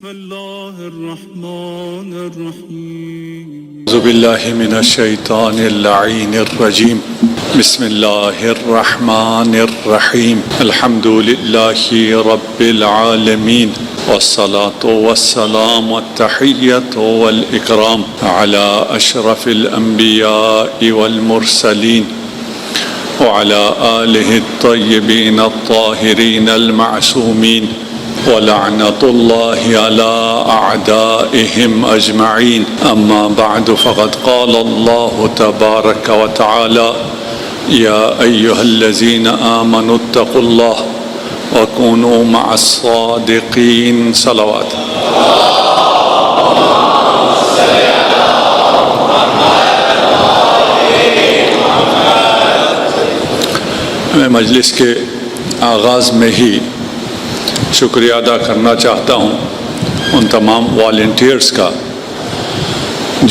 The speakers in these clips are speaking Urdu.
بسم الله الرحمن الرحيم أعوذ بالله من الشيطان اللعين الرجيم بسم الله الرحمن الرحيم الحمد لله رب العالمين والصلاة والسلام والتحية والإكرام على أشرف الأنبياء والمرسلين وعلى آله الطيبين الطاهرين المعصومين ولعنة الله على أعدائهم أجمعين أما بعد فقد قال الله تبارك وتعالى يا أيها الذين آمنوا اتقوا الله وكونوا مع الصادقين صلوات میں مجلس کے آغاز میں ہی شکریہ ادا کرنا چاہتا ہوں ان تمام والنٹیئرز کا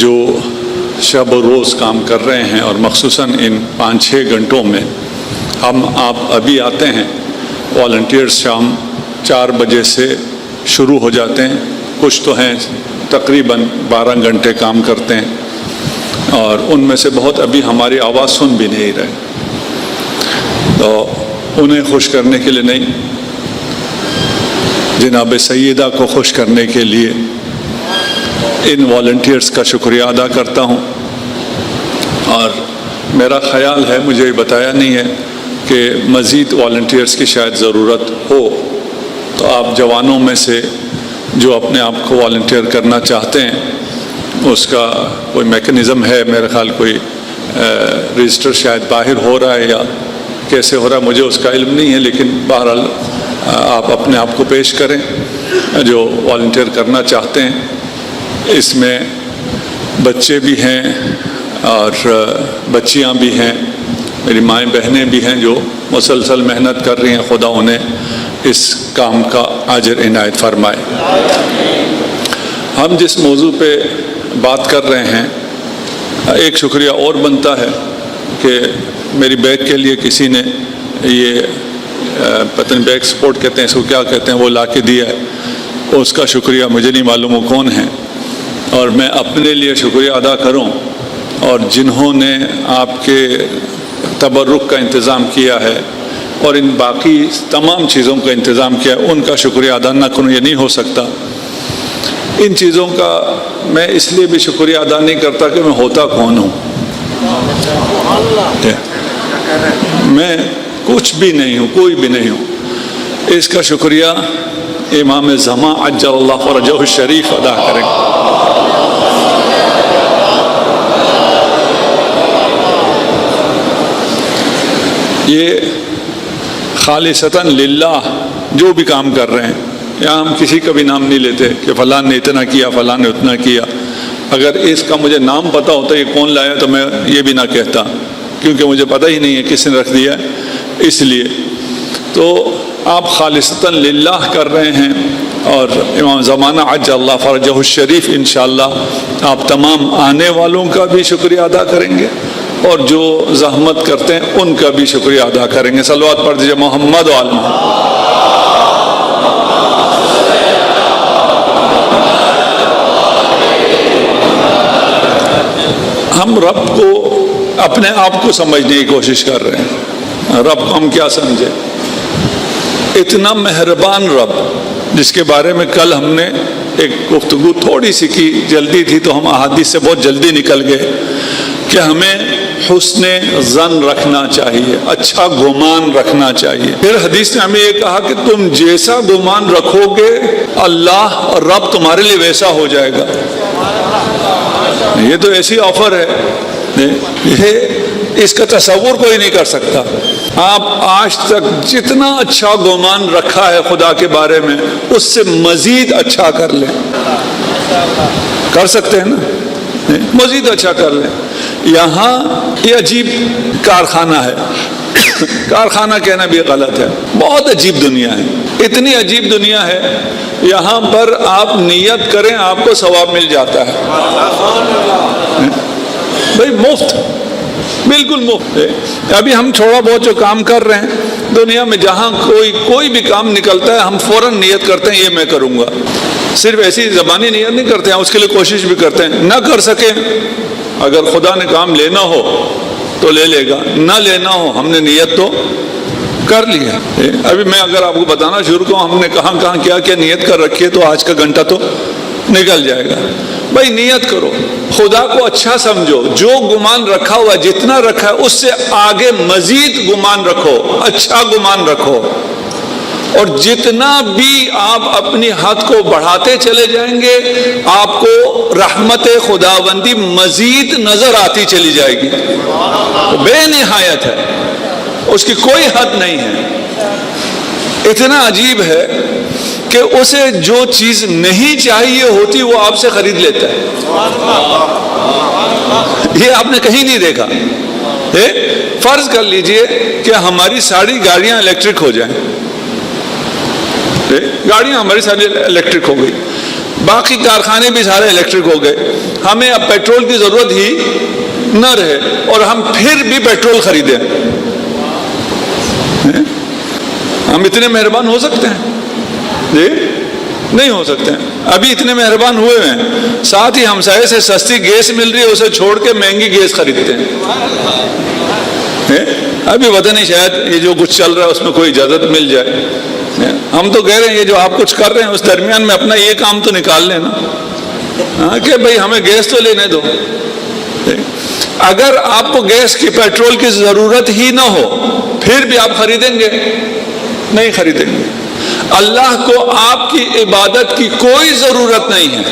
جو شب و روز کام کر رہے ہیں، اور مخصوصاً ان 5-6 گھنٹوں میں آپ ابھی آتے ہیں، والنٹیئرز شام 4 بجے سے شروع ہو جاتے ہیں، کچھ تو ہیں تقریباً 12 گھنٹے کام کرتے ہیں، اور ان میں سے بہت ابھی ہماری آواز سن بھی نہیں رہے، تو انہیں خوش کرنے کے لیے نہیں، جناب سیدہ کو خوش کرنے کے لیے ان والنٹیئرز کا شکریہ ادا کرتا ہوں۔ اور میرا خیال ہے، مجھے بتایا نہیں ہے کہ مزید والنٹیئرز کی شاید ضرورت ہو، تو آپ جوانوں میں سے جو اپنے آپ کو والنٹیئر کرنا چاہتے ہیں، اس کا کوئی میکنزم ہے، میرا خیال کوئی رجسٹر شاید باہر ہو رہا ہے یا کیسے ہو رہا ہے، مجھے اس کا علم نہیں ہے، لیکن بہرحال آپ اپنے آپ کو پیش کریں جو والنٹیئر کرنا چاہتے ہیں۔ اس میں بچے بھی ہیں اور بچیاں بھی ہیں، میری مائیں بہنیں بھی ہیں جو مسلسل محنت کر رہی ہیں، خدا انہیں اس کام کا اجر عنایت فرمائے۔ ہم جس موضوع پہ بات کر رہے ہیں، ایک شکریہ اور بنتا ہے کہ میری بیگ کے لیے کسی نے یہ پتہ نہیں بیگ سپورٹ کہتے ہیں اس کو کیا کہتے ہیں، وہ لا کے دیا ہے، اس کا شکریہ مجھے نہیں معلوم وہ کون ہے، اور میں اپنے لیے شکریہ ادا کروں، اور جنہوں نے آپ کے تبرک کا انتظام کیا ہے اور ان باقی تمام چیزوں کا انتظام کیا ہے، ان کا شکریہ ادا نہ کروں یہ نہیں ہو سکتا۔ ان چیزوں کا میں اس لیے بھی شکریہ ادا نہیں کرتا کہ میں ہوتا کون ہوں، میں کچھ بھی نہیں ہوں، کوئی بھی نہیں ہوں۔ اس کا شکریہ امام زمان عجل اللہ فرجہ الشریف ادا کریں۔ یہ خالصتاً للہ جو بھی کام کر رہے ہیں، یہاں ہم کسی کا بھی نام نہیں لیتے کہ فلاں نے اتنا کیا، فلاں نے اتنا کیا۔ اگر اس کا مجھے نام پتہ ہوتا یہ کون لایا تو میں یہ بھی نہ کہتا، کیونکہ مجھے پتہ ہی نہیں ہے کس نے رکھ دیا ہے۔ اس لیے تو آپ خالصتاً للہ کر رہے ہیں، اور امام زمانہ عجل اللہ فرجہ الشریف انشاءاللہ آپ تمام آنے والوں کا بھی شکریہ ادا کریں گے، اور جو زحمت کرتے ہیں ان کا بھی شکریہ ادا کریں گے۔ صلوات پڑھ دیجیے محمد و آل محمد۔ ہم رب کو اپنے آپ کو سمجھنے کی کوشش کر رہے ہیں۔ رب کو ہم کیا سمجھے؟ اتنا مہربان رب، جس کے بارے میں کل ہم نے ایک گفتگو تھوڑی سی کی، جلدی تھی تو ہم احادیث سے بہت جلدی نکل گئے، کہ ہمیں حسن ظن رکھنا چاہیے، اچھا گمان رکھنا چاہیے۔ پھر حدیث نے ہمیں یہ کہا کہ تم جیسا گمان رکھو گے اللہ اور رب تمہارے لیے ویسا ہو جائے گا۔ یہ تو ایسی آفر ہے، یہ اس کا تصور کوئی نہیں کر سکتا۔ آپ آج تک جتنا اچھا گمان رکھا ہے خدا کے بارے میں، اس سے مزید اچھا کر لیں، کر سکتے ہیں نا، مزید اچھا کر لیں۔ یہاں یہ عجیب کارخانہ ہے، کارخانہ کہنا بھی غلط ہے، بہت عجیب دنیا ہے، اتنی عجیب دنیا ہے، یہاں پر آپ نیت کریں آپ کو ثواب مل جاتا ہے، بھائی مفت، بالکل مفت ہے۔ ابھی ہم تھوڑا بہت جو کام کر رہے ہیں دنیا میں، جہاں کوئی بھی کام نکلتا ہے ہم فوراً نیت کرتے ہیں یہ میں کروں گا، صرف ایسی زبانی نیت نہیں کرتے ہیں، اس کے لیے کوشش بھی کرتے ہیں. نہ کر سکیں، اگر خدا نے کام لینا ہو تو لے لے گا، نہ لینا ہو ہم نے نیت تو کر لی ہے. ابھی میں اگر آپ کو بتانا شروع کروں ہم نے کہاں کہاں کیا کیا نیت کر رکھی ہے تو آج کا گھنٹہ تو نکل جائے گا. بھائی نیت کرو، خدا کو اچھا سمجھو، جو گمان رکھا ہوا جتنا رکھا ہے اس سے آگے مزید گمان رکھو، اچھا گمان رکھو، اور جتنا بھی آپ اپنی حد کو بڑھاتے چلے جائیں گے آپ کو رحمت خداوندی مزید نظر آتی چلی جائے گی. بے نہایت ہے، اس کی کوئی حد نہیں ہے. اتنا عجیب ہے کہ اسے جو چیز نہیں چاہیے ہوتی وہ آپ سے خرید لیتا ہے. یہ آپ نے کہیں نہیں دیکھا. فرض کر لیجئے کہ ہماری ساری گاڑیاں الیکٹرک ہو جائیں، گاڑیاں ہماری ساری الیکٹرک ہو گئی، باقی کارخانے بھی سارے الیکٹرک ہو گئے، ہمیں اب پیٹرول کی ضرورت ہی نہ رہے اور ہم پھر بھی پیٹرول خریدیں. ہم اتنے مہربان ہو سکتے ہیں؟ جی نہیں ہو سکتے ہیں. ابھی اتنے مہربان ہوئے ہیں، ساتھ ہی ہمسائے سے سستی گیس مل رہی ہے اسے چھوڑ کے مہنگی گیس خریدتے ہیں. ابھی پتہ نہیں شاید یہ جو کچھ چل رہا ہے اس میں کوئی اجازت مل جائے. ہم تو کہہ رہے ہیں یہ جو آپ کچھ کر رہے ہیں اس درمیان میں اپنا یہ کام تو نکال لیں نا کہ بھئی ہمیں گیس تو لینے دو. اگر آپ کو گیس کی پیٹرول کی ضرورت ہی نہ ہو پھر بھی آپ خریدیں گے؟ نہیں خریدیں گے. اللہ کو آپ کی عبادت کی کوئی ضرورت نہیں ہے.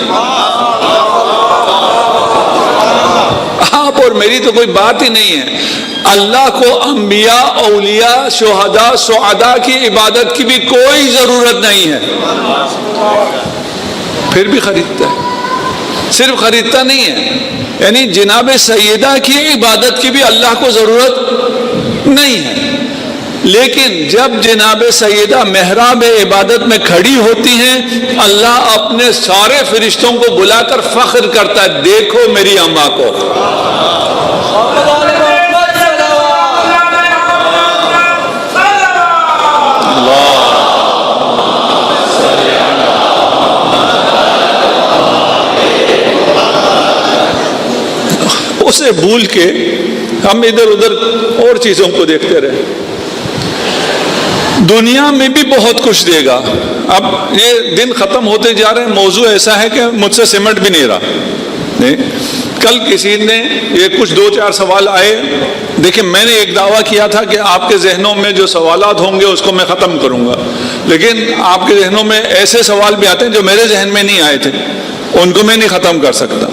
آپ اور میری تو کوئی بات ہی نہیں ہے. اللہ کو انبیاء، اولیاء، شہداء، سعداء کی عبادت کی بھی کوئی ضرورت نہیں ہے، پھر بھی خریدتا ہے. صرف خریدتا نہیں ہے، یعنی جناب سیدہ کی عبادت کی بھی اللہ کو ضرورت نہیں ہے. لیکن جب جناب سیدہ محراب عبادت میں کھڑی ہوتی ہیں اللہ اپنے سارے فرشتوں کو بلا کر فخر کرتا ہے، دیکھو میری اماں کو. اسے بھول کے ہم ادھر ادھر اور چیزوں کو دیکھتے رہے. دنیا میں بھی بہت کچھ دے گا. اب یہ دن ختم ہوتے جا رہے ہیں، موضوع ایسا ہے کہ مجھ سے سمٹ بھی نہیں رہا. کل کسی نے یہ کچھ 2-4 سوال آئے. دیکھیں میں نے ایک دعویٰ کیا تھا کہ آپ کے ذہنوں میں جو سوالات ہوں گے اس کو میں ختم کروں گا، لیکن آپ کے ذہنوں میں ایسے سوال بھی آتے ہیں جو میرے ذہن میں نہیں آئے تھے، ان کو میں نہیں ختم کر سکتا.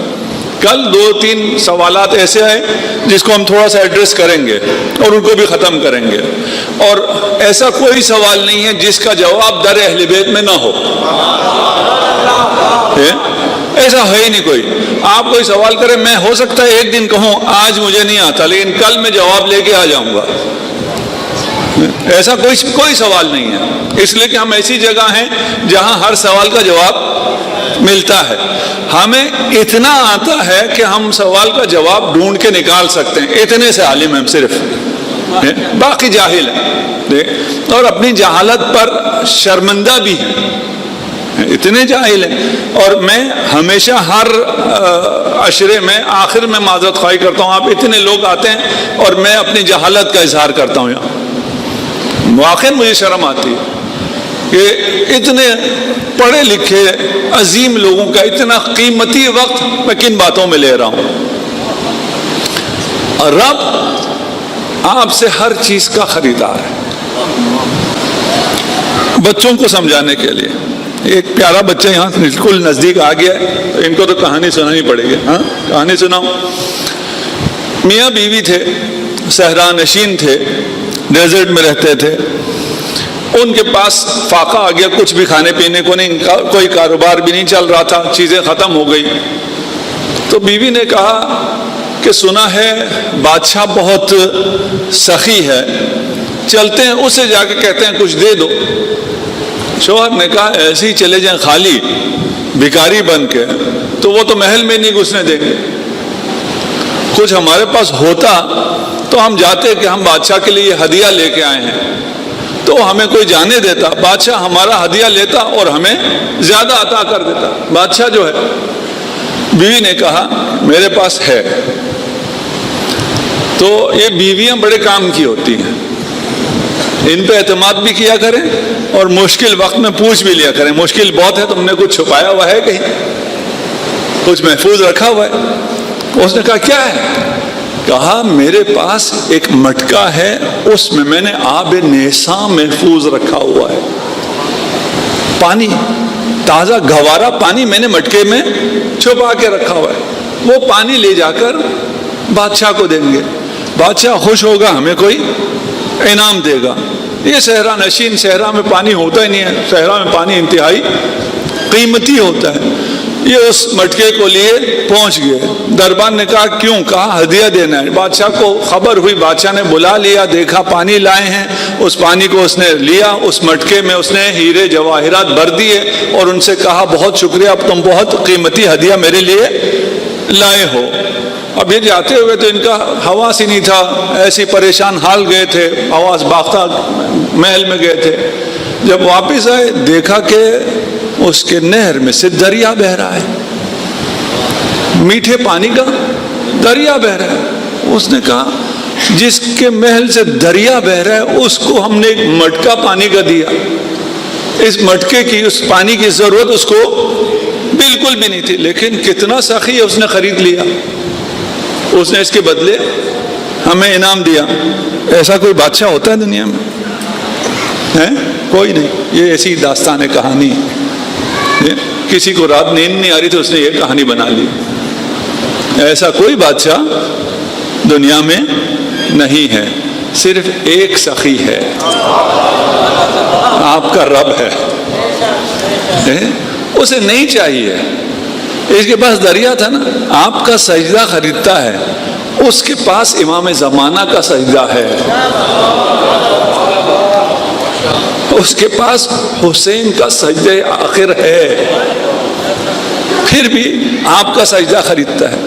کل 2-3 سوالات ایسے آئے جس کو ہم تھوڑا سا ایڈریس کریں گے اور ان کو بھی ختم کریں گے. اور ایسا کوئی سوال نہیں ہے جس کا جواب در اہل بیت میں نہ ہو، ایسا ہے ہی نہیں کوئی. آپ کوئی سوال کریں، میں ہو سکتا ہے ایک دن کہوں آج مجھے نہیں آتا لیکن کل میں جواب لے کے آ جاؤں گا. ایسا کوئی سوال نہیں ہے، اس لیے کہ ہم ایسی جگہ ہیں جہاں ہر سوال کا جواب ملتا ہے. ہمیں اتنا آتا ہے کہ ہم سوال کا جواب ڈھونڈ کے نکال سکتے ہیں، اتنے سے عالم ہیں صرف، باقی جاہل ہیں اور اپنی جہالت پر شرمندہ بھی ہیں، اتنے جاہل ہیں. اور میں ہمیشہ ہر عشرے میں آخر میں معذرت خواہی کرتا ہوں، آپ اتنے لوگ آتے ہیں اور میں اپنی جہالت کا اظہار کرتا ہوں. یہاں واقعی مجھے شرم آتی ہے کہ اتنے پڑھے لکھے عظیم لوگوں کا اتنا قیمتی وقت میں کن باتوں میں لے رہا ہوں. رب آپ سے ہر چیز کا خریدار ہے. بچوں کو سمجھانے کے لیے ایک پیارا بچہ یہاں بالکل نزدیک آ گیا ہے، ان کو تو کہانی سنانی پڑے گی. ہاں کہانی سناؤ. میاں بیوی تھے، صحرا نشین تھے، ڈیزرٹ میں رہتے تھے. ان کے پاس فاقہ آ گیا، کچھ بھی کھانے پینے کو نہیں، کوئی کاروبار بھی نہیں چل رہا تھا، چیزیں ختم ہو گئی. تو بیوی نے کہا کہ سنا ہے بادشاہ بہت سخی ہے، چلتے ہیں اسے جا کے کہتے ہیں کچھ دے دو. شوہر نے کہا ایسے ہی چلے جائیں خالی بھکاری بن کے تو وہ تو محل میں نہیں گھسنے دیں گے. کچھ ہمارے پاس ہوتا تو ہم جاتے کہ ہم بادشاہ کے لیے ہدیہ لے کے آئے ہیں. تو ہمیں کوئی جانے دیتا، بادشاہ ہمارا ہدیہ لیتا اور ہمیں زیادہ عطا کر دیتا۔ بادشاہ جو ہے، بیوی نے کہا میرے پاس ہے۔ تو یہ بیویاں بڑے کام کی ہوتی ہیں، ان پہ اعتماد بھی کیا کریں اور مشکل وقت میں پوچھ بھی لیا کریں، مشکل بہت ہے، تم نے کچھ چھپایا ہوا ہے کہیں، کچھ محفوظ رکھا ہوا ہے؟ اس نے کہا کیا ہے؟ کہا میرے پاس ایک مٹکا ہے، اس میں نے آب نیساں محفوظ رکھا ہوا ہے، پانی تازہ گوارا پانی میں نے مٹکے میں چھپا کے رکھا ہوا ہے، وہ پانی لے جا کر بادشاہ کو دیں گے، بادشاہ خوش ہوگا، ہمیں کوئی انعام دے گا۔ یہ صحرا نشین، صحرا میں پانی ہوتا ہی نہیں ہے، صحرا میں پانی انتہائی قیمتی ہوتا ہے۔ یہ اس مٹکے کو لیے پہنچ گئے، دربان نے کہا کیوں؟ کہا ہدیہ دینا ہے۔ بادشاہ کو خبر ہوئی، بادشاہ نے بلا لیا، دیکھا پانی لائے ہیں، اس پانی کو اس نے لیا، اس مٹکے میں اس نے ہیرے جواہرات بھر دیے اور ان سے کہا بہت شکریہ، اب تم بہت قیمتی ہدیہ میرے لیے لائے ہو۔ اب یہ جاتے ہوئے تو ان کا حواس ہی نہیں تھا، ایسی پریشان حال گئے تھے، حواس باختہ محل میں گئے تھے۔ جب واپس آئے دیکھا کہ اس کے نہر میں سے دریا بہہ رہا ہے، میٹھے پانی کا دریا بہہ رہا ہے۔ اس نے کہا جس کے محل سے دریا بہہ رہا ہے اس کو ہم نے ایک مٹکا پانی کا دیا، اس مٹکے کی، اس پانی کی ضرورت اس کو بالکل بھی نہیں تھی، لیکن کتنا سخی ہے، اس نے خرید لیا، اس نے اس کے بدلے ہمیں انعام دیا۔ ایسا کوئی بادشاہ ہوتا ہے دنیا میں؟ ہے کوئی نہیں۔ یہ ایسی داستان ہے، کہانی ہے، کسی کو رات نیند نہیں آ رہی تھی، اس نے یہ کہانی بنا لی۔ ایسا کوئی بادشاہ دنیا میں نہیں ہے، صرف ایک سخی ہے، آپ کا رب ہے۔ اسے نہیں چاہیے، اس کے پاس دریا تھا نا، آپ کا سجدہ خریدتا ہے، اس کے پاس امام زمانہ کا سجدہ ہے، اس کے پاس حسین کا سجدہ آخر ہے، پھر بھی آپ کا سجدہ خریدتا ہے۔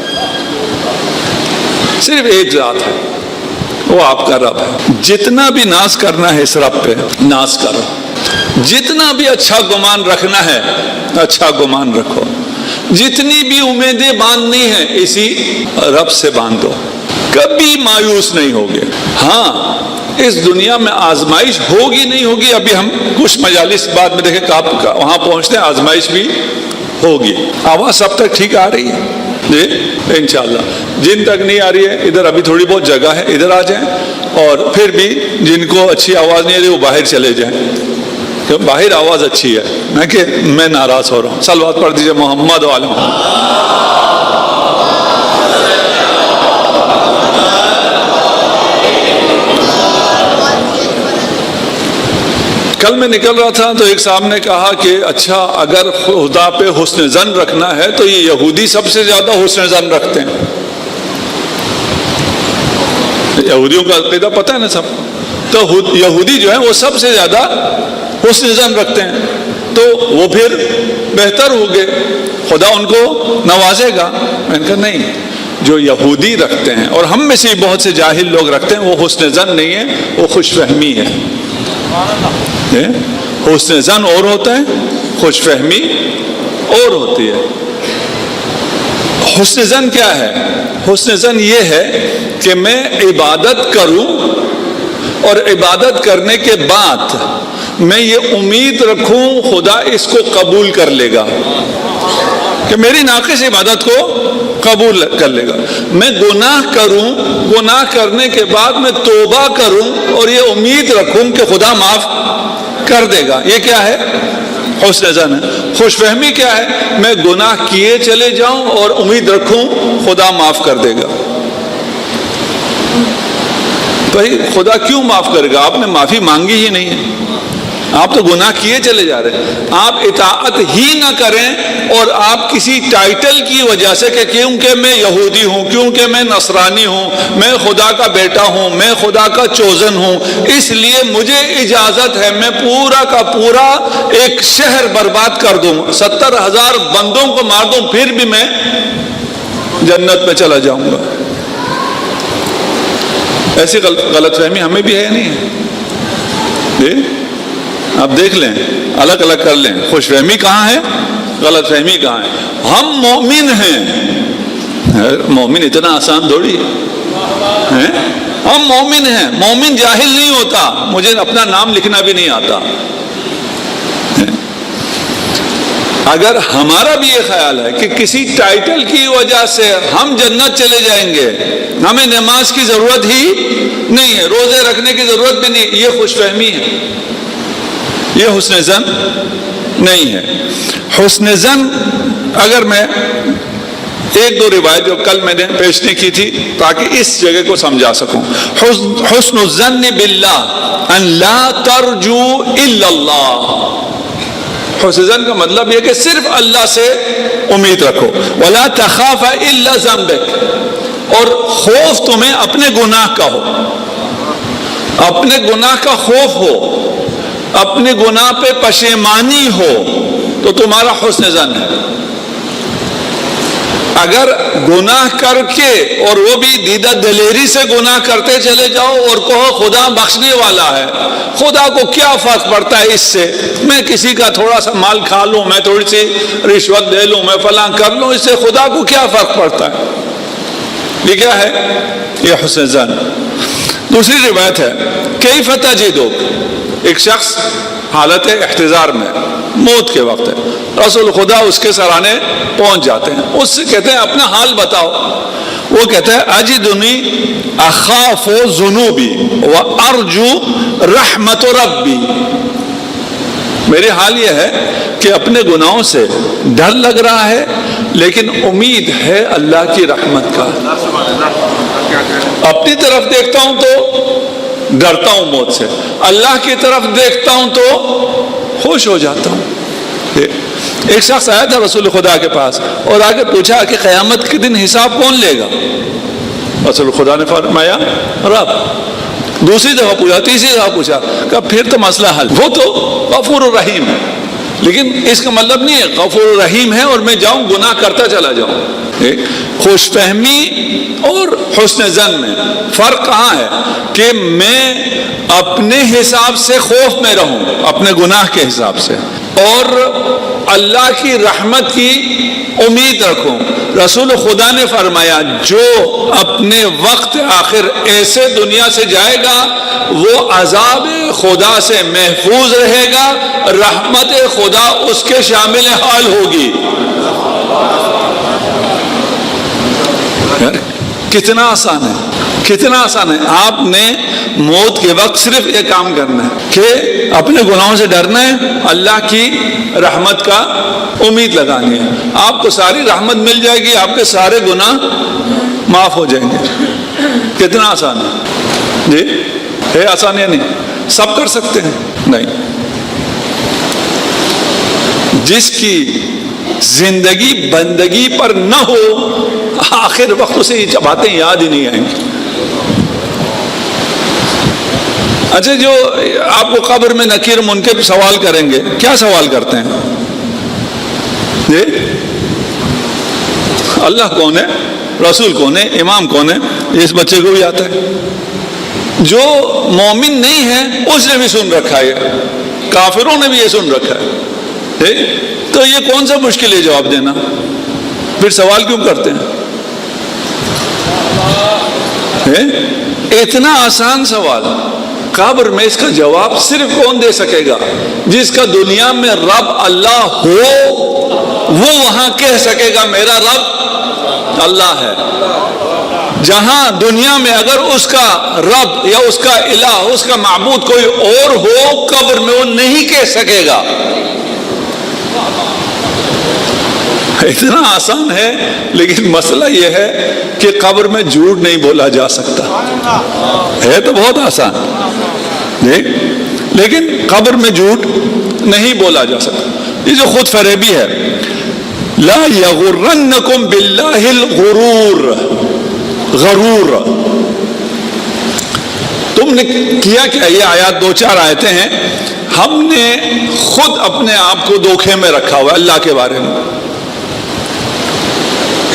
صرف ایک ذات ہے، وہ آپ کا رب ہے۔ جتنا بھی ناز کرنا ہے اس رب پہ ناز کرو، جتنا بھی اچھا گمان رکھنا ہے اچھا گمان رکھو، جتنی بھی امیدیں باندھنی ہیں اسی رب سے باندھو، کبھی مایوس نہیں ہوگے۔ ہاں اس دنیا میں آزمائش ہوگی نہیں ہوگی، ابھی ہم کچھ مجالس بعد میں دیکھیں کہاں وہاں پہنچتے ہیں، آزمائش بھی ہوگی۔ آواز سب تک ٹھیک آ رہی ہے جی انشاءاللہ؟ جن تک نہیں آ رہی ہے ادھر ابھی تھوڑی بہت جگہ ہے، ادھر آ جائیں، اور پھر بھی جن کو اچھی آواز نہیں آ رہی وہ باہر چلے جائیں، کہ باہر آواز اچھی ہے، نہ کہ میں ناراض ہو رہا ہوں۔ صلوات پڑھ دیجئے محمد و آل محمد۔ کل میں نکل رہا تھا تو ایک صاحب نے کہا کہ اچھا اگر خدا پہ حسن ظن رکھنا ہے تو یہ یہودی سب سے زیادہ حسن ظن رکھتے ہیں۔ یہودیوں کا عقیدہ پتہ ہے نا سب، تو یہودی جو ہیں وہ سب سے زیادہ حسن ظن رکھتے ہیں، تو وہ پھر بہتر ہو گئے، خدا ان کو نوازے گا۔ میں نے کہا نہیں، جو یہودی رکھتے ہیں اور ہم میں سے بہت سے جاہل لوگ رکھتے ہیں وہ حسن ظن نہیں ہے، وہ خوش فہمی ہے۔ حسن ظن اور ہوتا ہے، خوش فہمی اور ہوتی ہے۔ حسن ظن کیا ہے؟ حسن ظن یہ ہے کہ میں عبادت کروں اور عبادت کرنے کے بعد میں یہ امید رکھوں خدا اس کو قبول کر لے گا، کہ میری ناقص عبادت کو قبول کر لے گا۔ میں گناہ کروں، گناہ کرنے کے بعد میں توبہ کروں اور یہ امید رکھوں کہ خدا معاف کر دے گا۔ یہ کیا ہے؟ حسن ظن ہے۔ خوش فہمی کیا ہے؟ میں گناہ کیے چلے جاؤں اور امید رکھوں خدا معاف کر دے گا۔ بھائی خدا کیوں معاف کرے گا؟ آپ نے معافی مانگی ہی نہیں ہے، آپ تو گناہ کیے چلے جا رہے ہیں۔ آپ اطاعت ہی نہ کریں اور آپ کسی ٹائٹل کی وجہ سے کہ کیونکہ میں یہودی ہوں، کیونکہ میں نصرانی ہوں، میں خدا کا بیٹا ہوں، میں خدا کا چوزن ہوں، اس لیے مجھے اجازت ہے میں پورا کا پورا ایک شہر برباد کر دوں، 70,000 بندوں کو مار دوں، پھر بھی میں جنت میں چلا جاؤں گا۔ ایسی غلط فہمی ہمیں بھی ہے نہیں ہے؟ اب دیکھ لیں، الگ الگ کر لیں، خوش فہمی کہاں ہے، غلط فہمی کہاں ہے۔ ہم مومن ہیں، مومن اتنا آسان تھوڑی ہے، ہم مومن ہیں، مومن جاہل نہیں ہوتا، مجھے اپنا نام لکھنا بھی نہیں آتا۔ اگر ہمارا بھی یہ خیال ہے کہ کسی ٹائٹل کی وجہ سے ہم جنت چلے جائیں گے، ہمیں نماز کی ضرورت ہی نہیں ہے، روزے رکھنے کی ضرورت بھی نہیں، یہ خوش فہمی ہے، یہ حسن ظن نہیں ہے۔ حسن ظن، اگر میں ایک دو روایت جو کل میں نے پیش نہیں کی تھی تاکہ اس جگہ کو سمجھا سکوں، حسن الظن باللہ ان لا ترجو الا اللہ۔ حسن ظن کا مطلب یہ کہ صرف اللہ سے امید رکھو، ولا تخاف الا ذنبک، اور خوف تمہیں اپنے گناہ کا ہو، اپنے گناہ کا خوف ہو، اپنے گناہ پہ پشیمانی ہو تو تمہارا حسن ظن ہے۔ اگر گناہ کر کے اور وہ بھی دیدہ دلیری سے گناہ کرتے چلے جاؤ اور کہو خدا بخشنے والا ہے، خدا کو کیا فرق پڑتا ہے اس سے، میں کسی کا تھوڑا سا مال کھا لوں، میں تھوڑی سی رشوت دے لوں، میں فلاں کر لوں، اس سے خدا کو کیا فرق پڑتا ہے؟ یہ کیا ہے؟ یہ حسن ظن۔ دوسری روایت ہے، کیف تجدک، ایک شخص حالت احتضار میں، موت کے وقت ہے، رسول خدا اس کے سرانے پہنچ جاتے ہیں، اس سے کہتے ہیں اپنا حال بتاؤ، وہ کہتا ہے اجدنی اخاف ذنوبی وارجو رحمت ربی، میرے حال یہ ہے کہ اپنے گناہوں سے ڈر لگ رہا ہے لیکن امید ہے اللہ کی رحمت کا۔ اپنی طرف دیکھتا ہوں تو ڈرتا ہوں موت سے، اللہ کی طرف دیکھتا ہوں تو خوش ہو جاتا ہوں۔ ایک شخص آیا تھا رسول خدا کے پاس اور آگے پوچھا کہ قیامت کے دن حساب کون لے گا؟ رسول خدا نے فرمایا رب۔ دوسری دفعہ پوچھا، تیسری دفعہ پوچھا، کہ پھر تو مسئلہ حل، وہ تو غفور الرحیم ہے، لیکن اس کا مطلب نہیں ہے غفور الرحیم ہے اور میں جاؤں گناہ کرتا چلا جاؤں۔ خوش فہمی اور حسن ظن میں فرق کہاں ہے؟ کہ میں اپنے حساب سے خوف میں رہوں، اپنے گناہ کے حساب سے، اور اللہ کی رحمت کی امید رکھوں۔ رسول خدا نے فرمایا جو اپنے وقت آخر ایسے دنیا سے جائے گا وہ عذاب خدا سے محفوظ رہے گا، رحمت خدا اس کے شامل حال ہوگی۔ کتنا آسان ہے، کتنا آسان ہے۔ آپ نے موت کے وقت صرف یہ کام کرنا ہے کہ اپنے گناہوں سے ڈرنا ہے، اللہ کی رحمت کا امید لگانی ہے، آپ کو ساری رحمت مل جائے گی، آپ کے سارے گناہ معاف ہو جائیں گے۔ کتنا آسان ہے جی، ہے آسان یا نہیں؟ سب کر سکتے ہیں؟ نہیں۔ جس کی زندگی بندگی پر نہ ہو آخر وقت اسے یہ باتیں یاد ہی نہیں آئیں گی۔ اچھا، جو آپ کو قبر میں نکیر منکر سوال کریں گے، کیا سوال کرتے ہیں جی؟ اللہ کون ہے، رسول کون ہے، امام کون ہے، اس بچے کو بھی آتا ہے۔ جو مومن نہیں ہے اس نے بھی سن رکھا ہے، کافروں نے بھی یہ سن رکھا ہے، تو یہ کون سا مشکل ہے جواب دینا؟ پھر سوال کیوں کرتے ہیں؟ اتنا آسان سوال، قبر میں اس کا جواب صرف کون دے سکے گا؟ جس کا دنیا میں رب اللہ ہو وہ وہاں کہہ سکے گا میرا رب اللہ ہے۔ جہاں دنیا میں اگر اس کا رب یا اس کا الہ، اس کا معبود کوئی اور ہو، قبر میں وہ نہیں کہہ سکے گا۔ اتنا آسان ہے، لیکن مسئلہ یہ ہے کہ قبر میں جھوٹ نہیں بولا جا سکتا۔ ہے تو بہت آسان، لیکن قبر میں جھوٹ نہیں بولا جا سکتا۔ یہ جو خود فریبی ہے، لا یغرنکم باللہ الغرور، غرور، تم نے کیا کیا؟ یہ آیات 2-4 آیتیں ہیں، ہم نے خود اپنے آپ کو دھوکے میں رکھا ہوا اللہ کے بارے میں۔